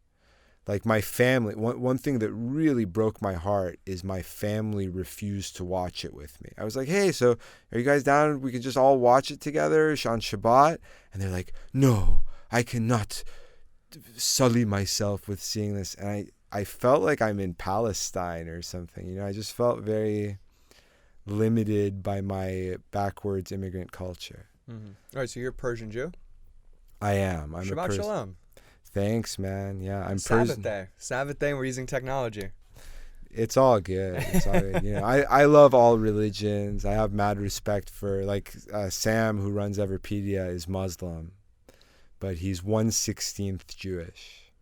Speaker 2: Like, my family, one thing that really broke my heart is my family refused to watch it with me. I was like, hey, so are you guys down? We could just all watch it together on Shabbat? And they're like, no, I cannot sully myself with seeing this. And I felt like I'm in Palestine or something. I just felt very limited by my backwards immigrant culture.
Speaker 1: All right, so you're a Persian Jew?
Speaker 2: I am. I'm
Speaker 1: Shabbat Shalom.
Speaker 2: Thanks, man. Yeah, I'm
Speaker 1: Sabbath day. Sabbath day, and we're using technology.
Speaker 2: It's all good. It's all good. I love all religions. I have mad respect for, like, Sam, who runs Everipedia, is Muslim, but he's 1/16 Jewish.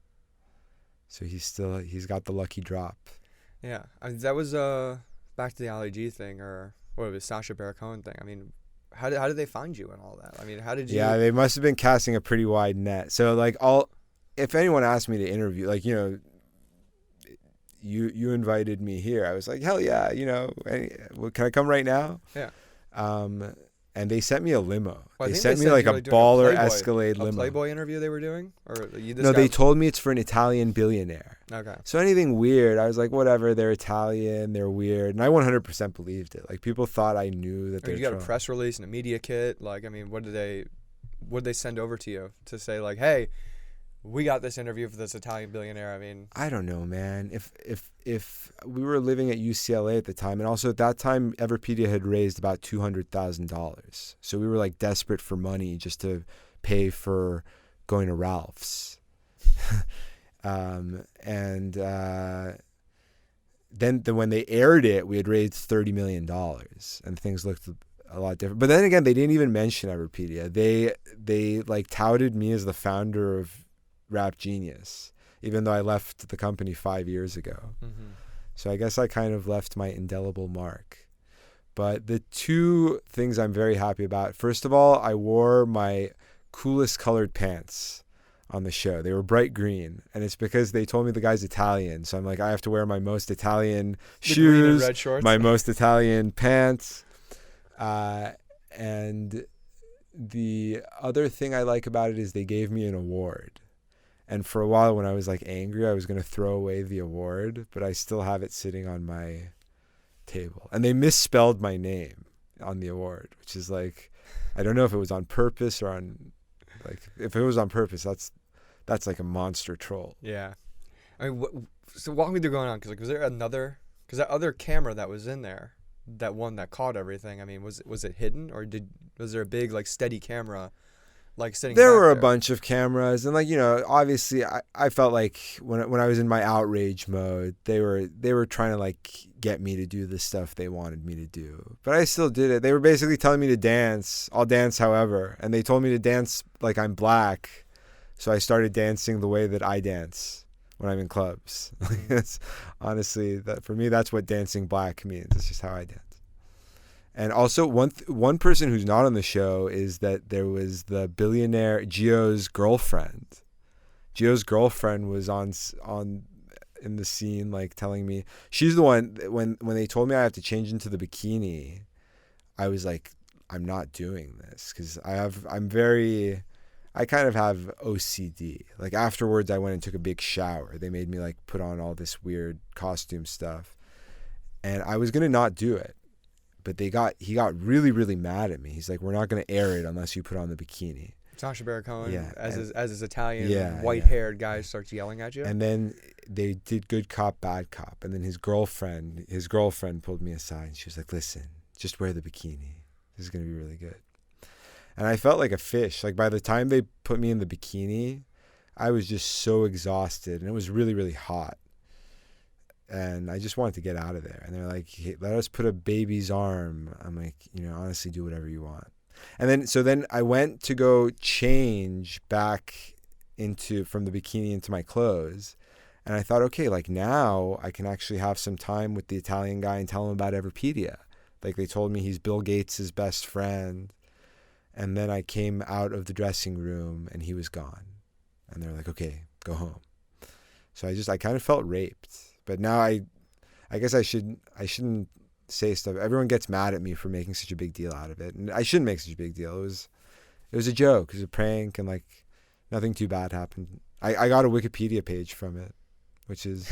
Speaker 2: So he's got the lucky drop.
Speaker 1: Yeah, I mean, that was back to the Ali G thing, or what was Sacha Baron Cohen thing. I mean, how did they find you and all that? I mean, how did you?
Speaker 2: Yeah, they must have been casting a pretty wide net. So, like, if anyone asked me to interview, like, you invited me here, I was like, hell yeah, can I come right now?
Speaker 1: Yeah.
Speaker 2: and they sent me a limo.
Speaker 1: Well, I
Speaker 2: They
Speaker 1: think
Speaker 2: sent me
Speaker 1: said
Speaker 2: like
Speaker 1: you
Speaker 2: a
Speaker 1: were doing
Speaker 2: baller
Speaker 1: Playboy,
Speaker 2: Escalade
Speaker 1: a
Speaker 2: limo.
Speaker 1: Playboy interview they were doing, or you?
Speaker 2: No, they told me it's for an Italian billionaire.
Speaker 1: Okay.
Speaker 2: So anything weird, I was like, whatever. They're Italian, they're weird, and I 100% believed it. Like people thought I knew that
Speaker 1: I mean,
Speaker 2: they.
Speaker 1: you got a press release and a media kit. Like, I mean, what did they send over to you to say like, hey, we got this interview for this Italian billionaire? I mean,
Speaker 2: I don't know, man. If we were living at UCLA at the time, and also at that time, Everipedia had raised about $200,000, so we were like desperate for money just to pay for going to Ralph's. Then when they aired it, we had raised $30 million, and things looked a lot different. But then again, they didn't even mention Everipedia. They like touted me as the founder of Rap Genius, even though I left the company 5 years ago.
Speaker 1: mm-hmm.
Speaker 2: So I guess I kind of left my indelible mark. But the two things I'm very happy about, first of all, I wore my coolest colored pants on the show. They were bright green, and it's because they told me the guy's Italian. So I'm like, I have to wear my most Italian
Speaker 1: The green and
Speaker 2: shoes,
Speaker 1: red shorts.
Speaker 2: my most Italian pants. And the other thing I like about it is they gave me an award. And for a while when I was like angry, I was going to throw away the award, but I still have it sitting on my table. And they misspelled my name on the award, which is like, I don't know if it was on purpose or on, like, if it was on purpose, that's like a monster troll.
Speaker 1: Yeah. I mean, so walk me through going on, because like, was there because that other camera that was in there, that one that caught everything, I mean, was it hidden, or was there a big like steady camera like sitting
Speaker 2: There
Speaker 1: back
Speaker 2: were a
Speaker 1: there?
Speaker 2: bunch of cameras, and like, you know, obviously I felt like when I was in my outrage mode, they were trying to like get me to do the stuff they wanted me to do, but I still did it. They were basically telling me to dance. I'll dance however, and they told me to dance like I'm black, so I started dancing the way that I dance when I'm in clubs. It's honestly, that for me, that's what dancing black means. It's just how I dance. And also one person who's not on the show is that there was the billionaire Gio's girlfriend. Gio's girlfriend was on in the scene, like telling me, she's the one when they told me I have to change into the bikini, I was like, I'm not doing this, because I kind of have OCD. Like afterwards, I went and took a big shower. They made me like put on all this weird costume stuff, and I was gonna not do it. But he got really, really mad at me. He's like, we're not going to air it unless you put on the bikini.
Speaker 1: Sacha Baron Cohen,
Speaker 2: Yeah,
Speaker 1: as his Italian
Speaker 2: yeah,
Speaker 1: white-haired guy starts yelling at you.
Speaker 2: And then they did good cop, bad cop. And then his girlfriend pulled me aside, and she was like, listen, just wear the bikini. This is going to be really good. And I felt like a fish. Like by the time they put me in the bikini, I was just so exhausted, and it was really, really hot. And I just wanted to get out of there. And they're like, hey, let us put a baby's arm. I'm like, you know, honestly, do whatever you want. And then I went to go change back from the bikini into my clothes. And I thought, okay, like now I can actually have some time with the Italian guy and tell him about Everipedia. Like they told me he's Bill Gates' best friend. And then I came out of the dressing room and he was gone. And they're like, okay, go home. So I kind of felt raped. But now I guess I shouldn't say stuff. Everyone gets mad at me for making such a big deal out of it, and I shouldn't make such a big deal. It was a joke. It was a prank, and like nothing too bad happened. I got a Wikipedia page from it, which is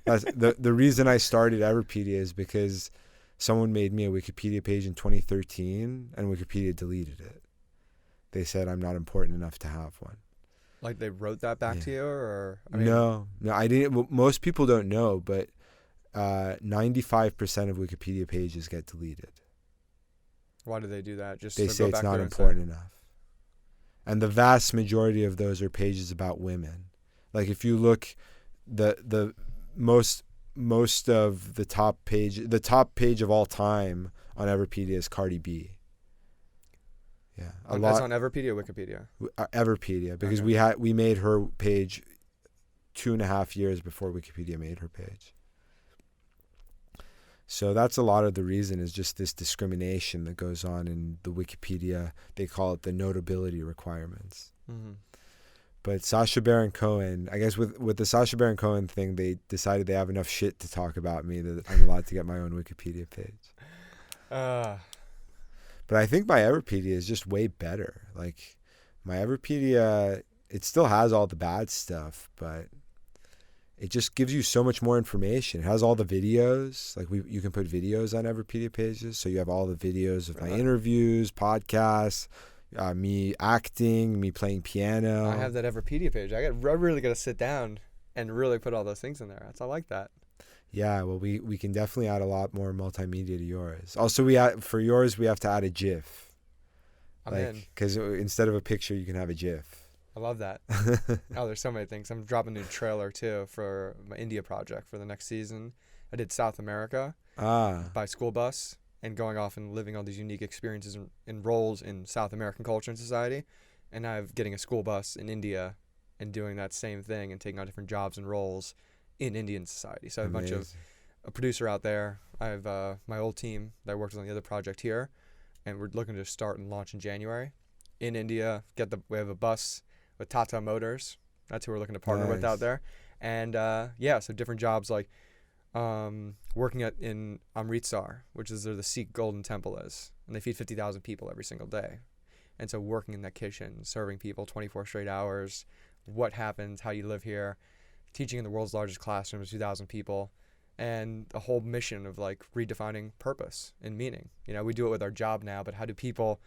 Speaker 2: that's the reason I started Everipedia is because someone made me a Wikipedia page in 2013, and Wikipedia deleted it. They said I'm not important enough to have one.
Speaker 1: Like they wrote that back to you, or I mean,
Speaker 2: No, I didn't. Well, most people don't know, but 95% of Wikipedia pages get deleted.
Speaker 1: Why do they do that? Just
Speaker 2: They
Speaker 1: to
Speaker 2: say
Speaker 1: go
Speaker 2: it's
Speaker 1: back
Speaker 2: not
Speaker 1: there
Speaker 2: important enough. And the vast majority of those are pages about women. Like if you look, the most of the top page of all time on Everipedia is Cardi B. Yeah,
Speaker 1: That's on Everipedia or Wikipedia?
Speaker 2: Everipedia, because
Speaker 1: Okay.
Speaker 2: we made her page 2.5 years before Wikipedia made her page. So that's a lot of the reason, is just this discrimination that goes on in the Wikipedia. They call it the notability requirements.
Speaker 1: Mm-hmm.
Speaker 2: But Sacha Baron Cohen, I guess with the Sacha Baron Cohen thing, they decided they have enough shit to talk about me that I'm allowed to get my own Wikipedia page. But I think my Everipedia is just way better. Like my Everipedia, it still has all the bad stuff, but it just gives you so much more information. It has all the videos. Like you can put videos on Everipedia pages, so you have all the videos of my interviews, podcasts, me acting, me playing piano.
Speaker 1: I have that Everipedia page. I really got to sit down and really put all those things in there. I like that.
Speaker 2: Yeah, well, we can definitely add a lot more multimedia to yours. Also, for yours, we have to add a GIF.
Speaker 1: I'm in.
Speaker 2: Because instead of a picture, you can have a GIF.
Speaker 1: I love that. Oh, there's so many things. I'm dropping a new trailer, too, for my India project for the next season. I did South America by school bus and going off and living all these unique experiences and roles in South American culture and society. And I'm getting a school bus in India and doing that same thing and taking on different jobs and roles in Indian society. So I have a bunch of a producer out there. I have my old team that I worked with on the other project here, and we're looking to start and launch in January in India. We have a bus with Tata Motors. That's who we're looking to partner with out there. And so different jobs like working in Amritsar, which is where the Sikh Golden Temple is, and they feed 50,000 people every single day. And so working in that kitchen, serving people 24 straight hours, what happens, how you live here, teaching in the world's largest classroom of 2,000 people, and a whole mission of like redefining purpose and meaning. You know, we do it with our job now, but how do people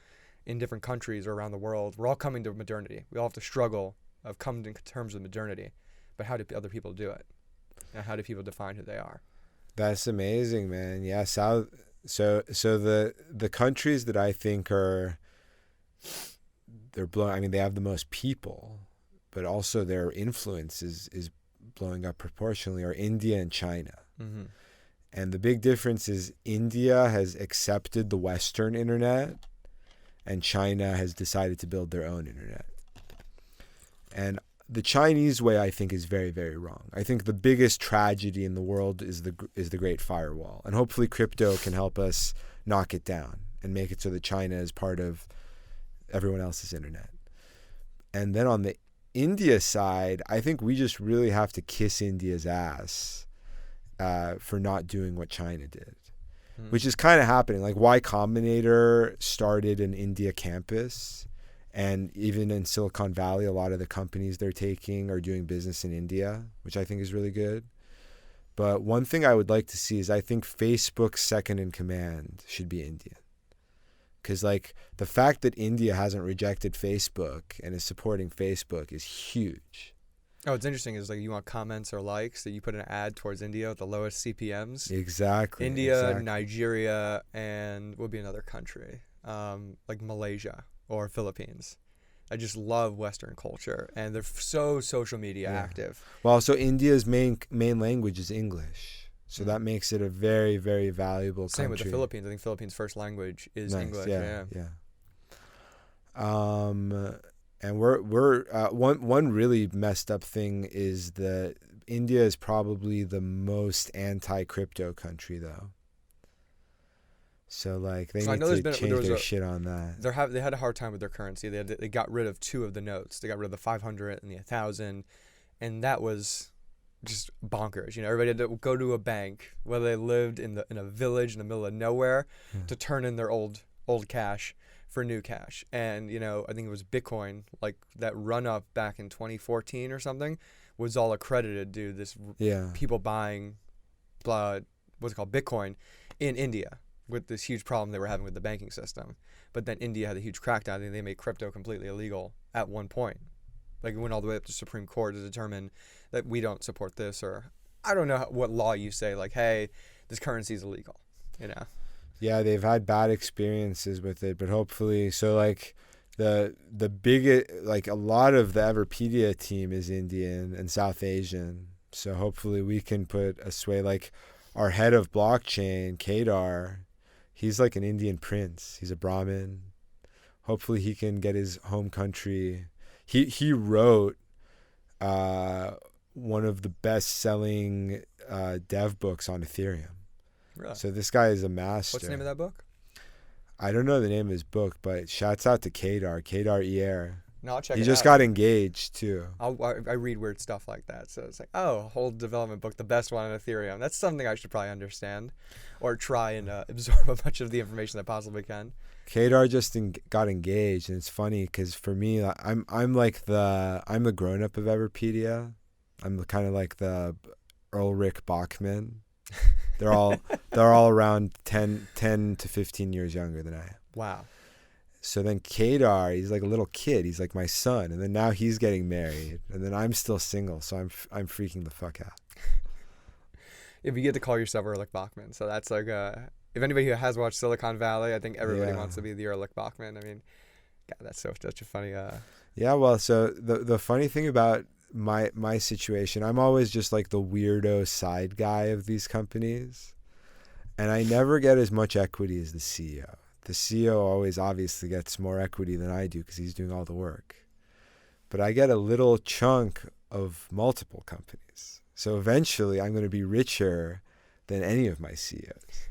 Speaker 1: in different countries or around the world, we're all coming to modernity. We all have to struggle of coming to terms with modernity, but how do other people do it? And how do people define who they are?
Speaker 2: That's amazing, man. Yeah, so the countries that I think they're blowing, I mean, they have the most people, but also their influence is blowing up proportionally, are India and China. Mm-hmm. And the big difference is India has accepted the Western internet and China has decided to build their own internet. And the Chinese way, I think, is very, very wrong. I think the biggest tragedy in the world is the Great Firewall. And hopefully crypto can help us knock it down and make it so that China is part of everyone else's internet. And then on the India side, I think we just really have to kiss India's ass for not doing what China did, which is kind of happening. Like Y Combinator started an India campus, and even in Silicon Valley, a lot of the companies they're taking are doing business in India, which I think is really good. But one thing I would like to see is I think Facebook's second in command should be Indian. Because like the fact that India hasn't rejected Facebook and is supporting Facebook is huge.
Speaker 1: Oh, what's interesting is like you want comments or likes that you put an ad towards India with the lowest CPMs.
Speaker 2: Exactly.
Speaker 1: India, Nigeria, and what would be another country like Malaysia or Philippines. I just love Western culture, and they're so social media active.
Speaker 2: Well, so India's main language is English. So that makes it a very, very valuable country.
Speaker 1: Same with the Philippines. I think Philippines' first language is English.
Speaker 2: Yeah. And we're one really messed up thing is that India is probably the most anti-crypto country, though. So like they need to change their shit on that.
Speaker 1: They had a hard time with their currency. They got rid of two of the notes. They got rid of the 500 and the 1,000, and that was just bonkers. You know, everybody had to go to a bank, whether they lived in a village in the middle of nowhere, to turn in their old cash for new cash. And you know, I think it was Bitcoin, like that run up back in 2014 or something, was all accredited due to this people buying what's it called, Bitcoin in India, with this huge problem they were having with the banking system. But then India had a huge crackdown, and they made crypto completely illegal at one point. Like it went all the way up to Supreme Court to determine that we don't support this, or I don't know what law you say, like, hey, this currency is illegal, you know?
Speaker 2: Yeah, they've had bad experiences with it, but hopefully, so like the biggest, like a lot of the Everipedia team is Indian and South Asian. So hopefully we can put a sway, like our head of blockchain, Kedar, he's like an Indian prince. He's a Brahmin. Hopefully he can get his home country. He wrote one of the best-selling dev books on Ethereum.
Speaker 1: Really?
Speaker 2: So this guy is a master.
Speaker 1: What's the name of that book?
Speaker 2: I don't know the name of his book, but shouts out to Kedar Iyer.
Speaker 1: No, I'll check
Speaker 2: He
Speaker 1: it
Speaker 2: just
Speaker 1: out.
Speaker 2: got engaged too.
Speaker 1: I read weird stuff like that. So it's like, oh, a whole development book, the best one on Ethereum. That's something I should probably understand, or try and absorb a bunch of the information that I possibly can.
Speaker 2: Kadar just got engaged, and it's funny because for me, I'm the grown up of Everipedia. I'm kind of like the Ulrich Bachman. They're all around 10 to 15 years younger than I am.
Speaker 1: Wow.
Speaker 2: So then Kadar, he's like a little kid. He's like my son, and then now he's getting married, and then I'm still single. So I'm freaking the fuck out.
Speaker 1: If you get to call yourself Erlich Bachman, so that's like if anybody who has watched Silicon Valley, I think everybody wants to be the Erlich Bachman. I mean, God, that's such a funny.
Speaker 2: Yeah, well, so the funny thing about my situation, I'm always just like the weirdo side guy of these companies, and I never get as much equity as the CEO. The CEO always obviously gets more equity than I do because he's doing all the work. But I get a little chunk of multiple companies. So eventually I'm going to be richer than any of my CEOs.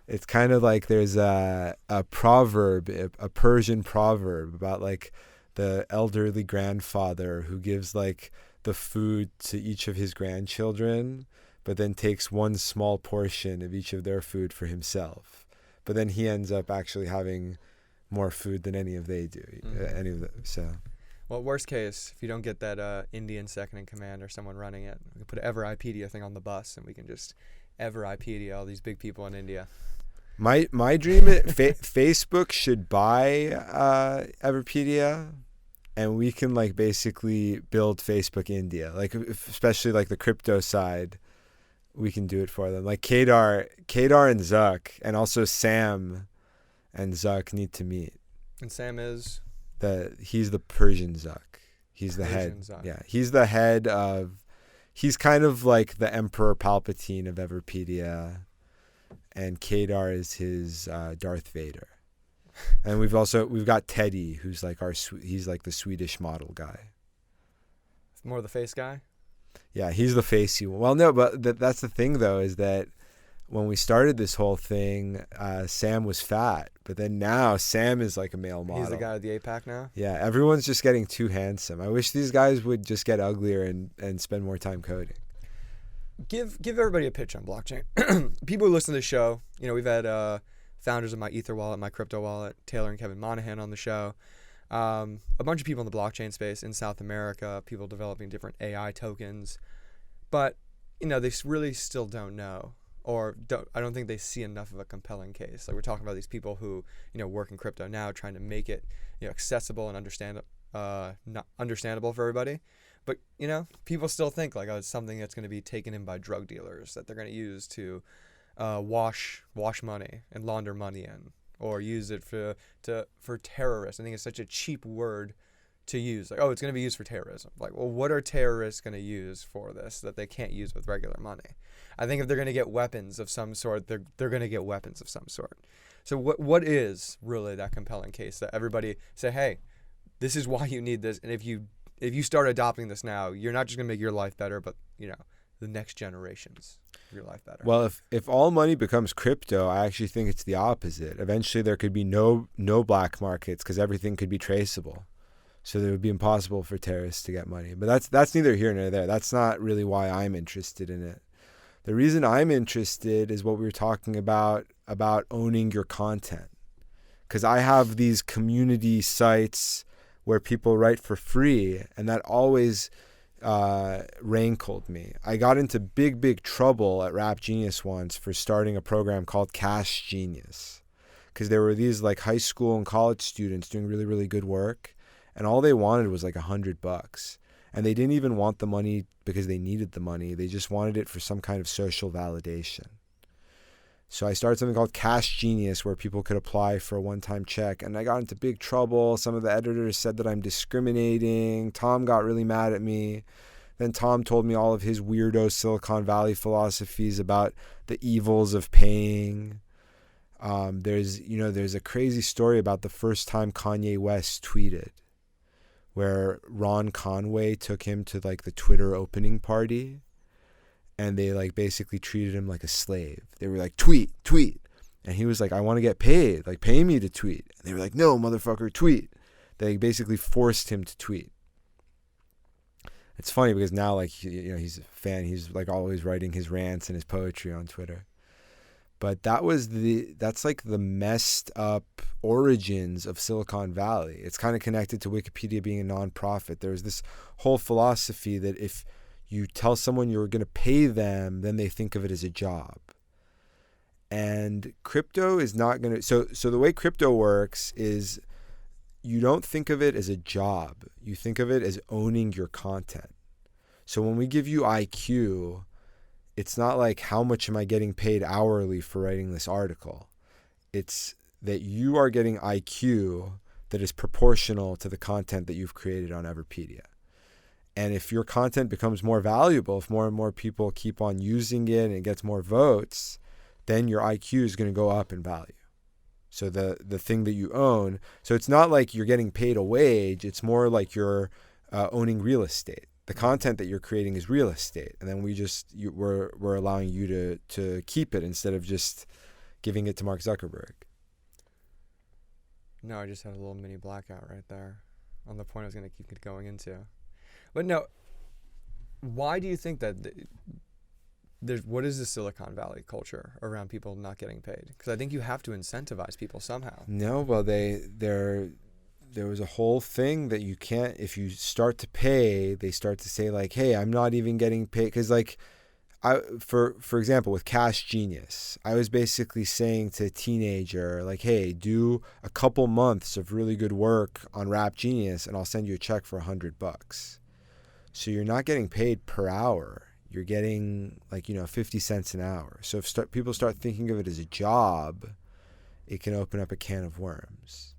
Speaker 2: It's kind of like there's a proverb, a Persian proverb about like the elderly grandfather who gives like the food to each of his grandchildren, but then takes one small portion of each of their food for himself. But then he ends up actually having more food than any of they do. Any of them. So,
Speaker 1: well, worst case, if you don't get that Indian second in command or someone running it, we can put an Everipedia thing on the bus, and we can just Everipedia all these big people in India.
Speaker 2: My dream is Facebook should buy Everipedia, and we can like basically build Facebook India, like especially like the crypto side. We can do it for them. Like Kadar and Zuck, and also Sam and Zuck need to meet.
Speaker 1: And Sam is?
Speaker 2: He's the Persian Zuck. He's the head.
Speaker 1: Zuck.
Speaker 2: Yeah, he's the head of. He's kind of like the Emperor Palpatine of Everipedia, and Kadar is his Darth Vader. And we've got Teddy, who's like he's like the Swedish model guy.
Speaker 1: More the face guy?
Speaker 2: Yeah, he's the facey one. Well, no, but that's the thing, though, is that when we started this whole thing, Sam was fat. But then now Sam is like a male model.
Speaker 1: He's the guy with the 8-pack now?
Speaker 2: Yeah, everyone's just getting too handsome. I wish these guys would just get uglier and spend more time coding.
Speaker 1: Give everybody a pitch on blockchain. People who listen to the show, we've had founders of my Ether wallet, my crypto wallet, Taylor and Kevin Monahan on the show. A bunch of people in the blockchain space in South America, people developing different AI tokens, but they really still don't know, or I don't think they see enough of a compelling case. Like we're talking about these people who work in crypto now, trying to make it accessible and not understandable for everybody. But people still think like, oh, it's something that's going to be taken in by drug dealers that they're going to use to wash money and launder money in. Or use it for terrorists. I think it's such a cheap word to use. Like, oh, it's going to be used for terrorism. Like, well, what are terrorists going to use for this that they can't use with regular money? I think if they're going to get weapons of some sort, they're going to get weapons of some sort. So what is really that compelling case that everybody say, hey, this is why you need this, and if you start adopting this now, you're not just going to make your life better, but the next generations of your life better.
Speaker 2: Well, if all money becomes crypto, I actually think it's the opposite. Eventually, there could be no black markets because everything could be traceable. So it would be impossible for terrorists to get money. But that's neither here nor there. That's not really why I'm interested in it. The reason I'm interested is what we were talking about owning your content. Because I have these community sites where people write for free, and that always rankled me. I got into big trouble at Rap Genius once for starting a program called Cash Genius, because there were these like high school and college students doing really, really good work, and all they wanted was like $100, and they didn't even want the money because they needed the money. They just wanted it for some kind of social validation. So I started something called Cash Genius where people could apply for a one-time check, and I got into big trouble. Some of the editors said that I'm discriminating. Tom got really mad at me. Then Tom told me all of his weirdo Silicon Valley philosophies about the evils of paying. There's a crazy story about the first time Kanye West tweeted, where Ron Conway took him to like the Twitter opening party. And they like basically treated him like a slave. They were like, tweet. And he was like, I want to get paid. Like, pay me to tweet. And they were like, no, motherfucker, tweet. They basically forced him to tweet. It's funny because now, like, he's a fan. He's like always writing his rants and his poetry on Twitter. But that's like the messed up origins of Silicon Valley. It's kind of connected to Wikipedia being a nonprofit. There's this whole philosophy that if you tell someone you're going to pay them, then they think of it as a job. And crypto is not going to... So the way crypto works is you don't think of it as a job. You think of it as owning your content. So when we give you IQ, it's not like how much am I getting paid hourly for writing this article. It's that you are getting IQ that is proportional to the content that you've created on Everipedia. And if your content becomes more valuable, if more and more people keep on using it and it gets more votes, then your IQ is going to go up in value. So the thing that you own, so it's not like you're getting paid a wage, it's more like you're owning real estate. The content that you're creating is real estate, and then we're allowing you to keep it instead of just giving it to Mark Zuckerberg.
Speaker 1: No, I just had a little mini blackout right there on the point I was going to keep it going into. But no, why do you think that what is the Silicon Valley culture around people not getting paid? Because I think you have to incentivize people somehow.
Speaker 2: No, well, there was a whole thing that you can't, if you start to pay, they start to say like, hey, I'm not even getting paid. Because like, for example, with Cash Genius, I was basically saying to a teenager, like, hey, do a couple months of really good work on Rap Genius and I'll send you a check for $100. So you're not getting paid per hour. You're getting 50 cents an hour. So if people start thinking of it as a job, it can open up a can of worms.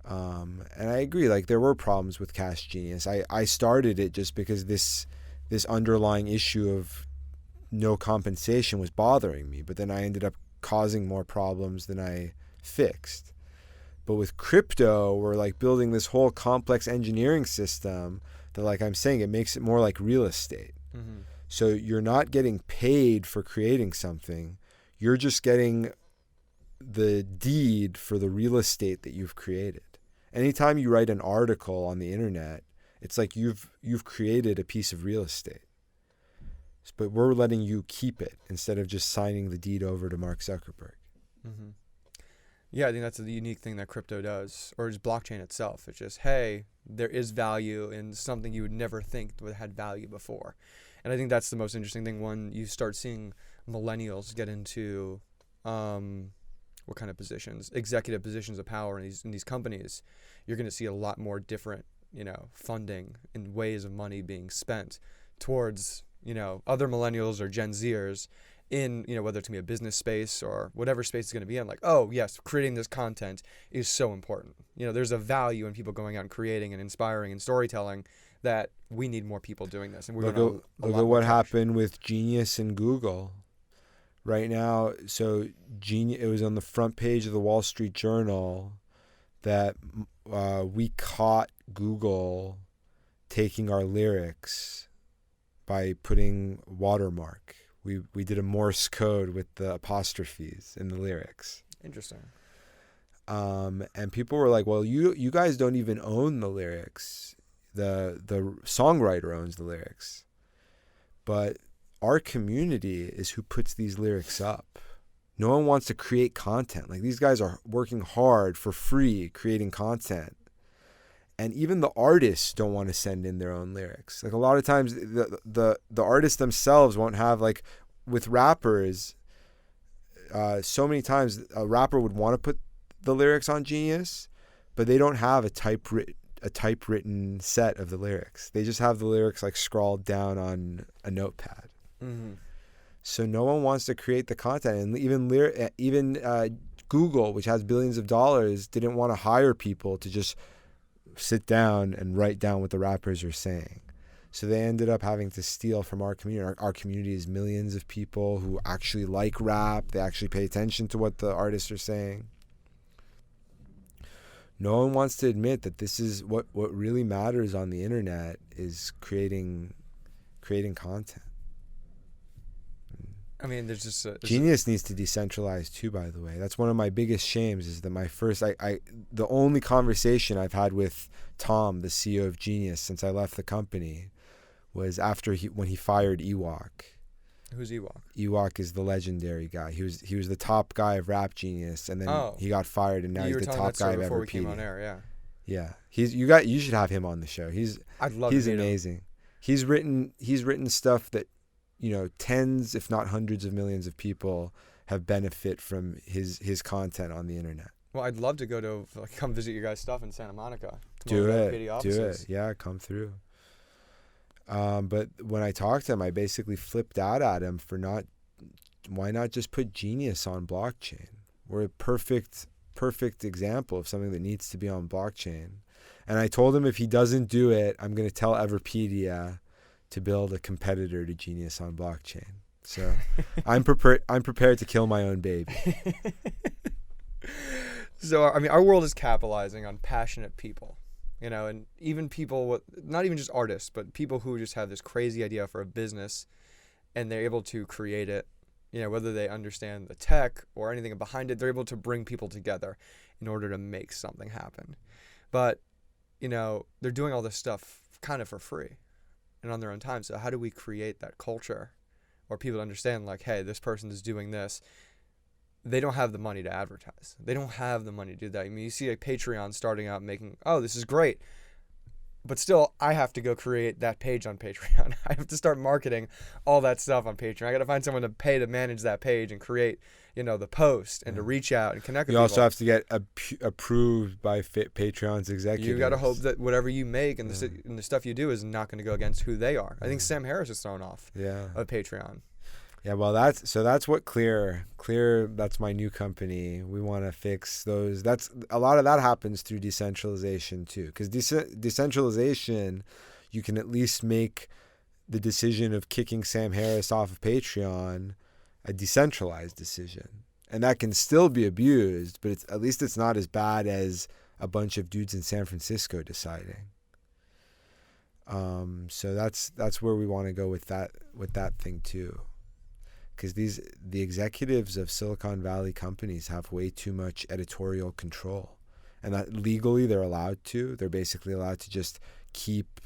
Speaker 2: And I agree, like there were problems with Cash Genius. I started it just because this underlying issue of no compensation was bothering me, but then I ended up causing more problems than I fixed. But with crypto, we're like building this whole complex engineering system that, like I'm saying, it makes it more like real estate. Mm-hmm. So you're not getting paid for creating something. You're just getting the deed for the real estate that you've created. Anytime you write an article on the internet, it's like you've created a piece of real estate. But we're letting you keep it instead of just signing the deed over to Mark Zuckerberg.
Speaker 1: Mm-hmm. Yeah, I think that's the unique thing that crypto does, or just blockchain itself. It's just, hey, there is value in something you would never think would had value before. And I think that's the most interesting thing when you start seeing millennials get into what kind of positions, executive positions of power in these companies. You're going to see a lot more different, funding and ways of money being spent towards, other millennials or Gen Zers in, whether it's going to be a business space or whatever space it's going to be in. Like, oh, yes, creating this content is so important. There's a value in people going out and creating and inspiring and storytelling that we need more people doing this. And we're
Speaker 2: look at what happened with Genius and Google. Right now, so Genius, it was on the front page of the Wall Street Journal that we caught Google taking our lyrics by putting watermark. We did a Morse code with the apostrophes in the lyrics.
Speaker 1: Interesting.
Speaker 2: And people were like, well, you guys don't even own the lyrics. The songwriter owns the lyrics. But our community is who puts these lyrics up. No one wants to create content. Like, these guys are working hard for free creating content. And even the artists don't want to send in their own lyrics. Like, a lot of times the artists themselves won't have, like, with rappers, so many times a rapper would want to put the lyrics on Genius, but they don't have a typewritten set of the lyrics. They just have the lyrics like scrawled down on a notepad. Mm-hmm. So no one wants to create the content, and even Google, which has billions of dollars, didn't want to hire people to just sit down and write down what the rappers are saying. So they ended up having to steal from our community. Our community is millions of people who actually like rap. They actually pay attention to what the artists are saying. No one wants to admit that this is what really matters on the internet is creating content.
Speaker 1: I mean, there's just
Speaker 2: Genius needs to decentralize too, by the way. That's one of my biggest shames is that the only conversation I've had with Tom, the CEO of Genius, since I left the company was when he fired Ewok.
Speaker 1: Who's Ewok?
Speaker 2: Ewok is the legendary guy. He was the top guy of Rap Genius, and then he got fired, and now he's the top guy of
Speaker 1: before we came on
Speaker 2: Everipedia.
Speaker 1: air,
Speaker 2: Yeah. You should have him on the show.
Speaker 1: I'd love
Speaker 2: he's
Speaker 1: to meet
Speaker 2: amazing.
Speaker 1: him.
Speaker 2: He's written stuff that, tens, if not hundreds of millions of people have benefit from his content on the internet.
Speaker 1: Well, I'd love to come visit your guys' stuff in Santa Monica.
Speaker 2: Do it. Yeah, come through. But when I talked to him, I basically flipped out at him for why not just put Genius on blockchain? We're a perfect example of something that needs to be on blockchain. And I told him if he doesn't do it, I'm going to tell Everipedia to build a competitor to Genius on blockchain. So I'm prepared to kill my own baby.
Speaker 1: So, I mean, our world is capitalizing on passionate people, and even people not even just artists, but people who just have this crazy idea for a business and they're able to create it, whether they understand the tech or anything behind it, they're able to bring people together in order to make something happen. But, they're doing all this stuff kind of for free and on their own time. So how do we create that culture where people understand, like, hey, this person is doing this? They don't have the money to advertise. They don't have the money to do that. I mean, you see a Patreon starting out making, oh, this is great. But still, I have to go create that page on Patreon. I have to start marketing all that stuff on Patreon. I got to find someone to pay to manage that page and create, the post and to reach out and connect with people.
Speaker 2: You also have to get approved by Patreon's executives.
Speaker 1: You got to hope that whatever you make and the stuff you do is not going to go against who they are. I think Sam Harris is thrown off of Patreon.
Speaker 2: Yeah, well, that's what Clear, that's my new company. We want to fix those. That's a lot of that happens through decentralization too, because decentralization, you can at least make the decision of kicking Sam Harris off of Patreon a decentralized decision, and that can still be abused, but at least it's not as bad as a bunch of dudes in San Francisco deciding. So that's where we want to go with that thing too. Because the executives of Silicon Valley companies have way too much editorial control, and that legally they're allowed to. They're basically allowed to just keep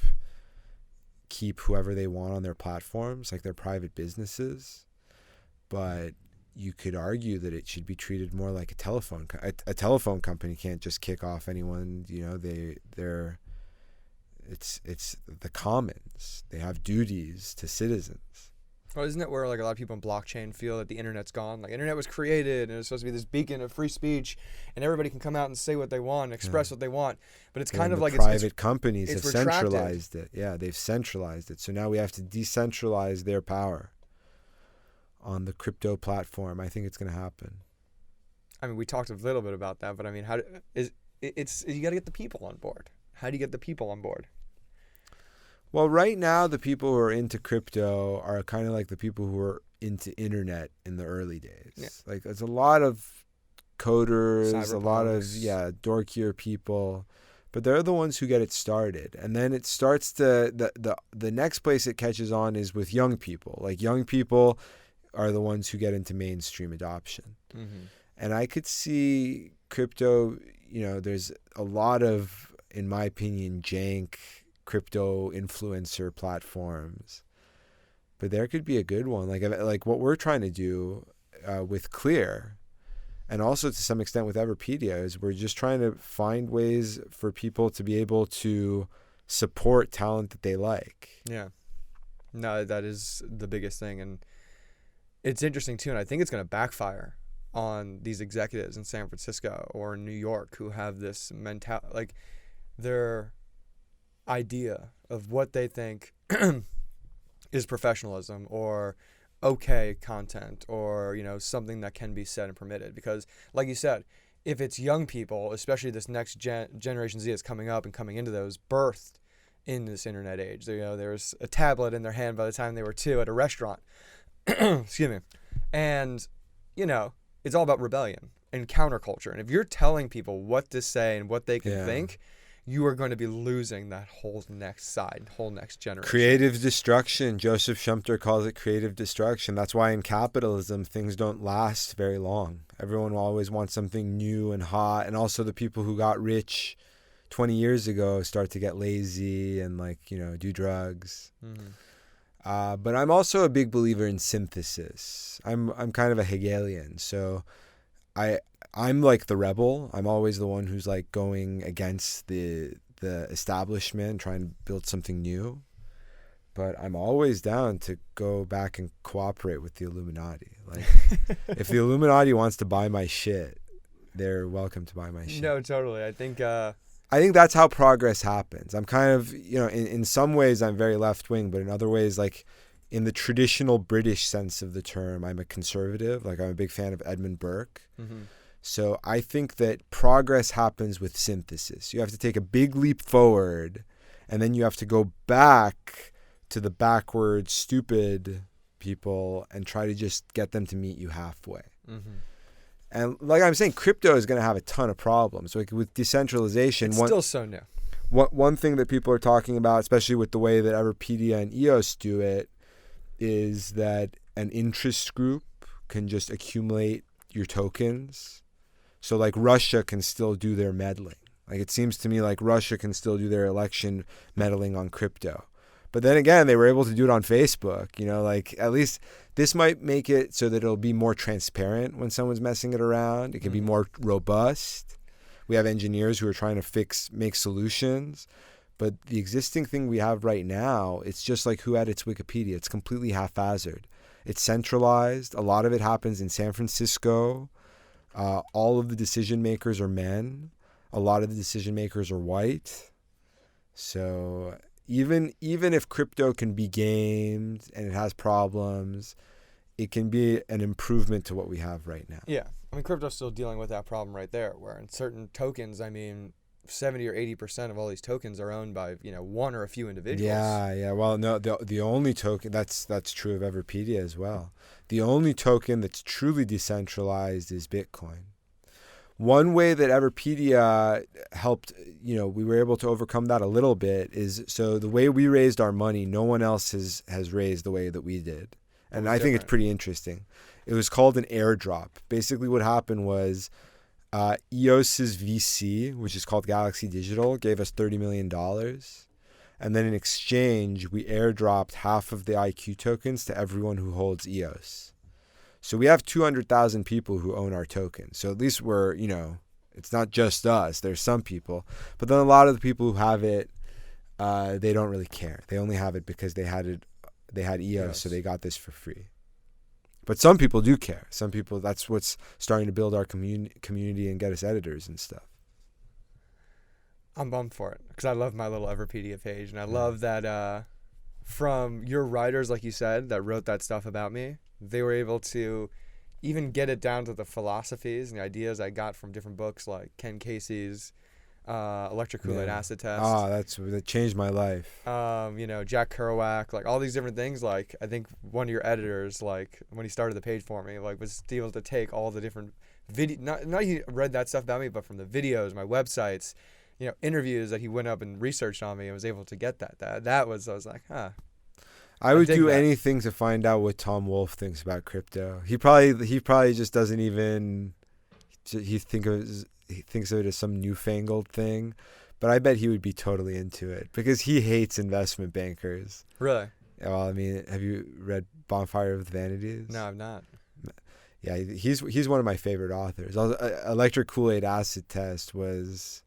Speaker 2: whoever they want on their platforms, like their private businesses. But you could argue that it should be treated more like a telephone. A telephone company can't just kick off anyone. It's the commons. They have duties to citizens.
Speaker 1: Well, isn't it where like a lot of people in blockchain feel that the internet's gone? Like, internet was created and it's supposed to be this beacon of free speech, and everybody can come out and say what they want, and express what they want. But it's kind of like
Speaker 2: private companies
Speaker 1: it's
Speaker 2: have centralized it. Yeah, they've centralized it. So now we have to decentralize their power on the crypto platform. I think it's going to happen.
Speaker 1: I mean, we talked a little bit about that, but I mean, you got to get the people on board. How do you get the people on board?
Speaker 2: Well, right now, the people who are into crypto are kind of like the people who were into internet in the early days. Yeah. Like, there's a lot of coders, a lot of, dorkier people, but they're the ones who get it started. And then it starts the next place it catches on is with young people. Like, young people are the ones who get into mainstream adoption. Mm-hmm. And I could see crypto, there's a lot of, in my opinion, jank crypto influencer platforms, but there could be a good one like what we're trying to do with Clear, and also to some extent with Everipedia, is we're just trying to find ways for people to be able to support talent that they like. Yeah,
Speaker 1: no, that is the biggest thing, and it's interesting too, and I think it's going to backfire on these executives in San Francisco or in New York who have this mentality, like their idea of what they think is professionalism or okay content or something that can be said and permitted. Because like you said, if it's young people, especially this next generation Z that's coming up and coming into those, birthed in this internet age, there's a tablet in their hand by the time they were 2 at a restaurant. Excuse me. And it's all about rebellion and counterculture. And if you're telling people what to say and what they can think, you are going to be losing that whole next side, whole next generation.
Speaker 2: Creative destruction. Joseph Schumpeter calls it creative destruction. That's why in capitalism, things don't last very long. Everyone always wants something new and hot. And also the people who got rich 20 years ago start to get lazy and do drugs.
Speaker 1: Mm-hmm.
Speaker 2: But I'm also a big believer in synthesis. I'm kind of a Hegelian. So I'm like the rebel. I'm always the one who's like going against the establishment, trying to build something new. But I'm always down to go back and cooperate with the Illuminati. Like, if the Illuminati wants to buy my shit, they're welcome to buy my shit.
Speaker 1: No, totally. I think
Speaker 2: that's how progress happens. I'm kind of, in some ways I'm very left wing, but in other ways, like in the traditional British sense of the term, I'm a conservative. Like I'm a big fan of Edmund Burke.
Speaker 1: Mm-hmm.
Speaker 2: So I think that progress happens with synthesis. You have to take a big leap forward, and then you have to go back to the backward, stupid people and try to just get them to meet you halfway.
Speaker 1: Mm-hmm.
Speaker 2: And like I'm saying, crypto is going to have a ton of problems. Like with decentralization,
Speaker 1: it's still so new.
Speaker 2: One thing that people are talking about, especially with the way that Everipedia and EOS do it, is that an interest group can just accumulate your tokens. So like Russia can still do their meddling. Like it seems to me like Russia can still do their election meddling on crypto. But then again, they were able to do it on Facebook. Like at least this might make it so that it'll be more transparent when someone's messing it around. It can be more robust. We have engineers who are trying to make solutions. But the existing thing we have right now, it's just like who edits Wikipedia. It's completely haphazard. It's centralized. A lot of it happens in San Francisco. All of the decision makers are men. A lot of the decision makers are white. So even if crypto can be gamed and it has problems, it can be an improvement to what we have right now.
Speaker 1: Yeah. I mean, crypto's still dealing with that problem right there, where in certain tokens, 70 or 80% of all these tokens are owned by, one or a few individuals.
Speaker 2: Yeah. Well, no, the only token, that's true of Everipedia as well. The only token that's truly decentralized is Bitcoin. One way that Everipedia helped, we were able to overcome that a little bit is, so the way we raised our money, no one else has raised the way that we did. And I think it's pretty interesting. It was called an airdrop. Basically what happened was EOS's VC, which is called Galaxy Digital, gave us $30 million. And then in exchange, we airdropped half of the IQ tokens to everyone who holds EOS. So we have 200,000 people who own our tokens. So at least we're, it's not just us. There's some people. But then a lot of the people who have it, they don't really care. They only have it because they had EOS, yes. So they got this for free. But some people do care. Some people, that's what's starting to build our community and get us editors and stuff.
Speaker 1: I'm bummed for it because I love my little Everipedia page. And I love that from your writers, like you said, that wrote that stuff about me, they were able to even get it down to the philosophies and the ideas I got from different books like Ken Casey's Electric Kool-Aid Acid Test.
Speaker 2: That changed my life.
Speaker 1: Jack Kerouac, like all these different things. Like I think one of your editors, like when he started the page for me, like was able to take all the different not he read that stuff about me, but from the videos, my websites, interviews that he went up and researched on me and was able to get that was, I was like, huh.
Speaker 2: I would do anything to find out what Tom Wolfe thinks about crypto. He probably just doesn't even he thinks of it as some newfangled thing, but I bet he would be totally into it because he hates investment bankers.
Speaker 1: Really?
Speaker 2: Well, I mean, have you read Bonfire of the Vanities?
Speaker 1: No, I've not.
Speaker 2: Yeah, he's one of my favorite authors. Electric Kool-Aid Acid Test was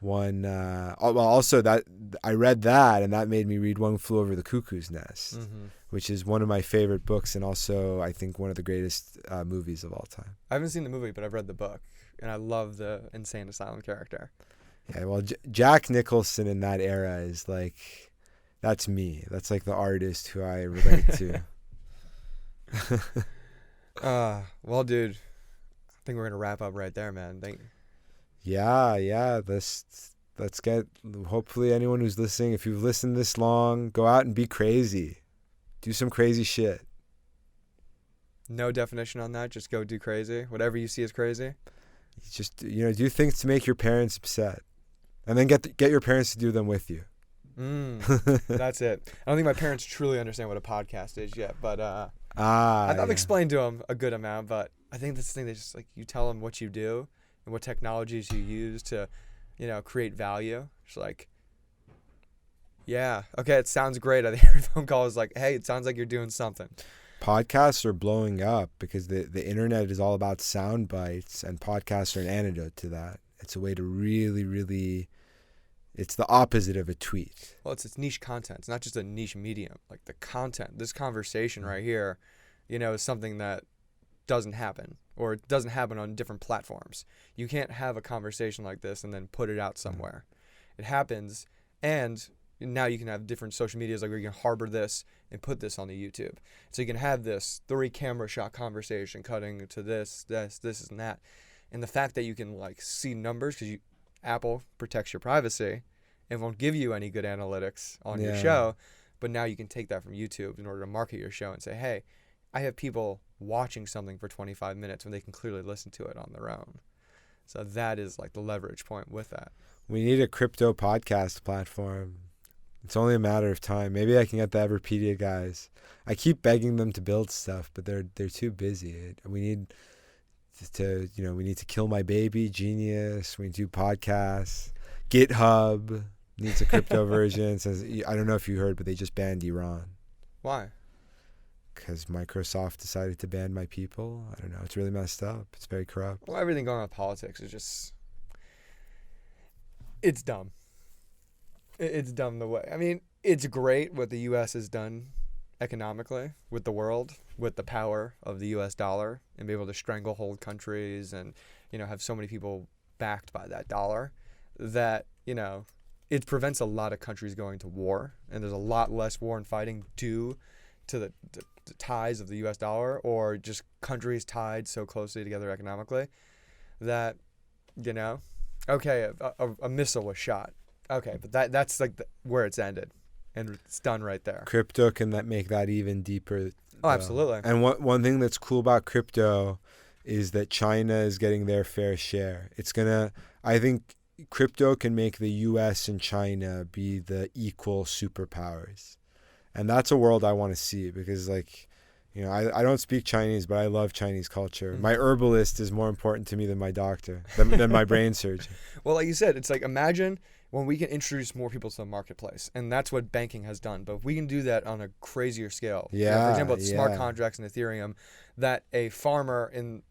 Speaker 2: one. Also that I read that, and that made me read One Flew Over the Cuckoo's Nest, which is one of my favorite books, and also I think one of the greatest movies of all time.
Speaker 1: I haven't seen the movie, but I've read the book, and I love the insane asylum character.
Speaker 2: Yeah, well, Jack Nicholson in that era is like, that's me. That's like the artist who I relate to.
Speaker 1: Well, dude, I think we're gonna wrap up right there, man.
Speaker 2: Yeah. Let's get. Hopefully, anyone who's listening, if you've listened this long, go out and be crazy. Do some crazy shit.
Speaker 1: No definition on that. Just go do crazy. Whatever you see is crazy.
Speaker 2: Just do things to make your parents upset. And then get your parents to do them with you.
Speaker 1: That's it. I don't think my parents truly understand what a podcast is yet, but I've explained to them a good amount. But I think that's the thing. They just like you tell them what you do and what technologies you use to, create value. It's like, yeah, okay, it sounds great. I think every phone call is like, hey, it sounds like you're doing something.
Speaker 2: Podcasts are blowing up because the internet is all about sound bites, and podcasts are an antidote to that. It's a way to really, really. It's the opposite of a tweet.
Speaker 1: Well, it's niche content. It's not just a niche medium. Like the content, this conversation right here, is something that doesn't happen, or it doesn't happen on different platforms. You can't have a conversation like this and then put it out somewhere. It happens, and now you can have different social medias like where you can harbor this and put this on the YouTube. So you can have this 3-camera shot conversation cutting to this, and that. And the fact that you can like see numbers because Apple protects your privacy and won't give you any good analytics on your show. But now you can take that from YouTube in order to market your show and say, hey, I have people watching something for 25 minutes when they can clearly listen to it on their own. So that is like the leverage point with that.
Speaker 2: We need a crypto podcast platform. It's only a matter of time. Maybe I can get the Everipedia guys. I keep begging them to build stuff, but they're too busy. We need to kill my baby, Genius. We need to do podcasts. GitHub needs a crypto version. Says I don't know if you heard, but they just banned Iran.
Speaker 1: Why?
Speaker 2: Because Microsoft decided to ban my people. I don't know. It's really messed up. It's very corrupt.
Speaker 1: Well, everything going on with politics is just, it's dumb. It's dumb the way. I mean, it's great what the U.S. has done economically with the world, with the power of the U.S. dollar, and be able to stranglehold countries and, have so many people backed by that dollar that, it prevents a lot of countries going to war. And there's a lot less war and fighting due to the ties of the U.S. dollar, or just countries tied so closely together economically that, okay, a missile was shot. Okay, but that's like where it's ended, and it's done right there.
Speaker 2: Crypto can make that even deeper.
Speaker 1: Oh, absolutely.
Speaker 2: And one thing that's cool about crypto is that China is getting their fair share. I think crypto can make the U.S. and China be the equal superpowers. And that's a world I want to see because, I don't speak Chinese, but I love Chinese culture. Mm-hmm. My herbalist is more important to me than my doctor, than my brain surgeon.
Speaker 1: Well, like you said, it's like imagine when we can introduce more people to the marketplace, and that's what banking has done. But if we can do that on a crazier scale, for example, with smart contracts and Ethereum, that a farmer in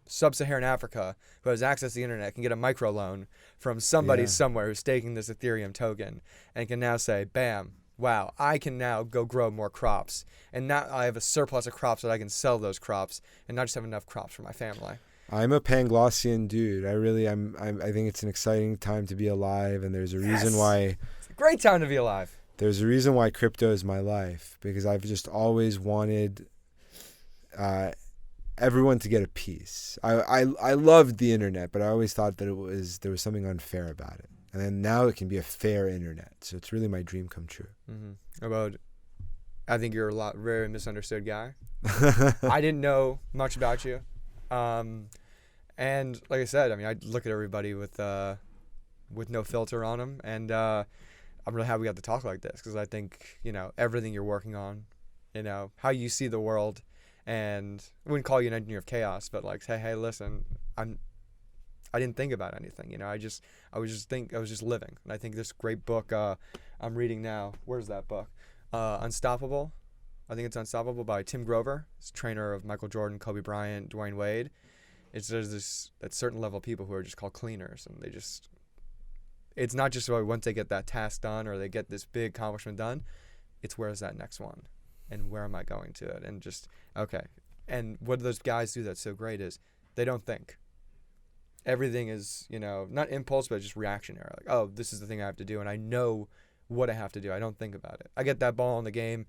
Speaker 1: sub-Saharan Africa who has access to the internet can get a microloan from somebody somewhere who's staking this Ethereum token and can now say, bam, wow, I can now go grow more crops. And now I have a surplus of crops that I can sell those crops and not just have enough crops for my family.
Speaker 2: I'm a Panglossian dude. I think it's an exciting time to be alive, and there's a reason why.
Speaker 1: It's a great time to be alive.
Speaker 2: There's a reason why crypto is my life, because I've just always wanted everyone to get a piece. I loved the internet, but I always thought that there was something unfair about it. And then now it can be a fair internet. So it's really my dream come true.
Speaker 1: Mm-hmm. I think you're a very misunderstood guy. I didn't know much about you. And like I said, I mean, I look at everybody with no filter on them. And I'm really happy we got to talk like this because I think, everything you're working on, how you see the world. And I wouldn't call you an engineer of chaos, but like say, hey, listen, I didn't think about anything, I was just living. And I think this great book I'm reading now, where's that book? Unstoppable. I think it's Unstoppable by Tim Grover. It's trainer of Michael Jordan, Kobe Bryant, Dwayne Wade. There's that certain level of people who are just called cleaners, and it's not just once they get that task done or they get this big accomplishment done, it's where's that next one? And where am I going to it? And just, okay. And what those guys do that's so great is they don't think. Everything is, not impulse, but just reactionary. Like, oh, this is the thing I have to do, and I know what I have to do. I don't think about it. I get that ball in the game.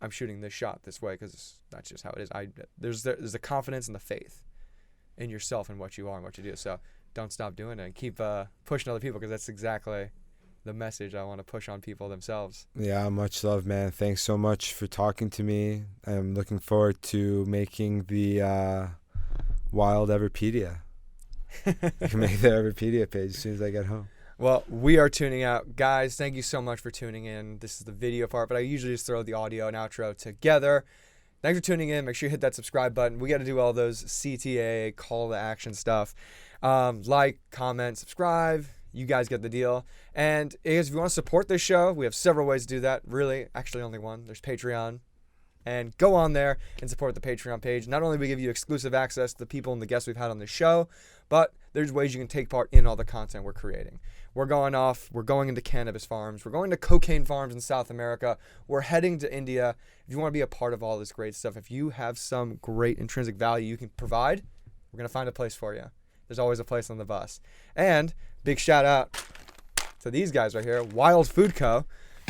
Speaker 1: I'm shooting this shot this way because that's just how it is. There's the confidence and the faith in yourself and what you are and what you do. So don't stop doing it and keep pushing other people because that's exactly the message I want to push on people themselves. Yeah,
Speaker 2: much love, man. Thanks so much for talking to me. I'm looking forward to making the wild Everipedia. I can make the Everipedia page as soon as I get home.
Speaker 1: Well, we are tuning out. Guys, thank you so much for tuning in. This is the video part, but I usually just throw the audio and outro together. Thanks for tuning in. Make sure you hit that subscribe button. We got to do all those CTA, call to action stuff. Like, comment, subscribe. You guys get the deal. And if you want to support this show, we have several ways to do that. Really, actually only one. There's Patreon. And go on there and support the Patreon page. Not only do we give you exclusive access to the people and the guests we've had on the show, but there's ways you can take part in all the content we're creating. We're going into cannabis farms. We're going to cocaine farms in South America. We're heading to India. If you want to be a part of all this great stuff, if you have some great intrinsic value you can provide, we're going to find a place for you. There's always a place on the bus. And big shout out to these guys right here, Wild Food Co.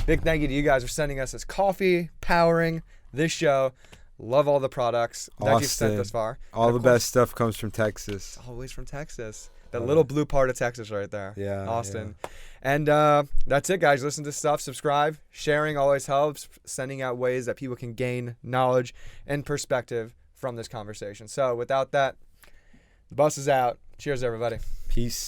Speaker 1: Big thank you to you guys for sending us this coffee, powering this show. Love all the products that you've sent thus far.
Speaker 2: All the best stuff comes from Texas.
Speaker 1: Always from Texas. That little blue part of Texas right there.
Speaker 2: Yeah.
Speaker 1: Austin. Yeah. And that's it, guys. Listen to stuff. Subscribe. Sharing always helps. Sending out ways that people can gain knowledge and perspective from this conversation. So without that, the bus is out. Cheers, everybody.
Speaker 2: Peace.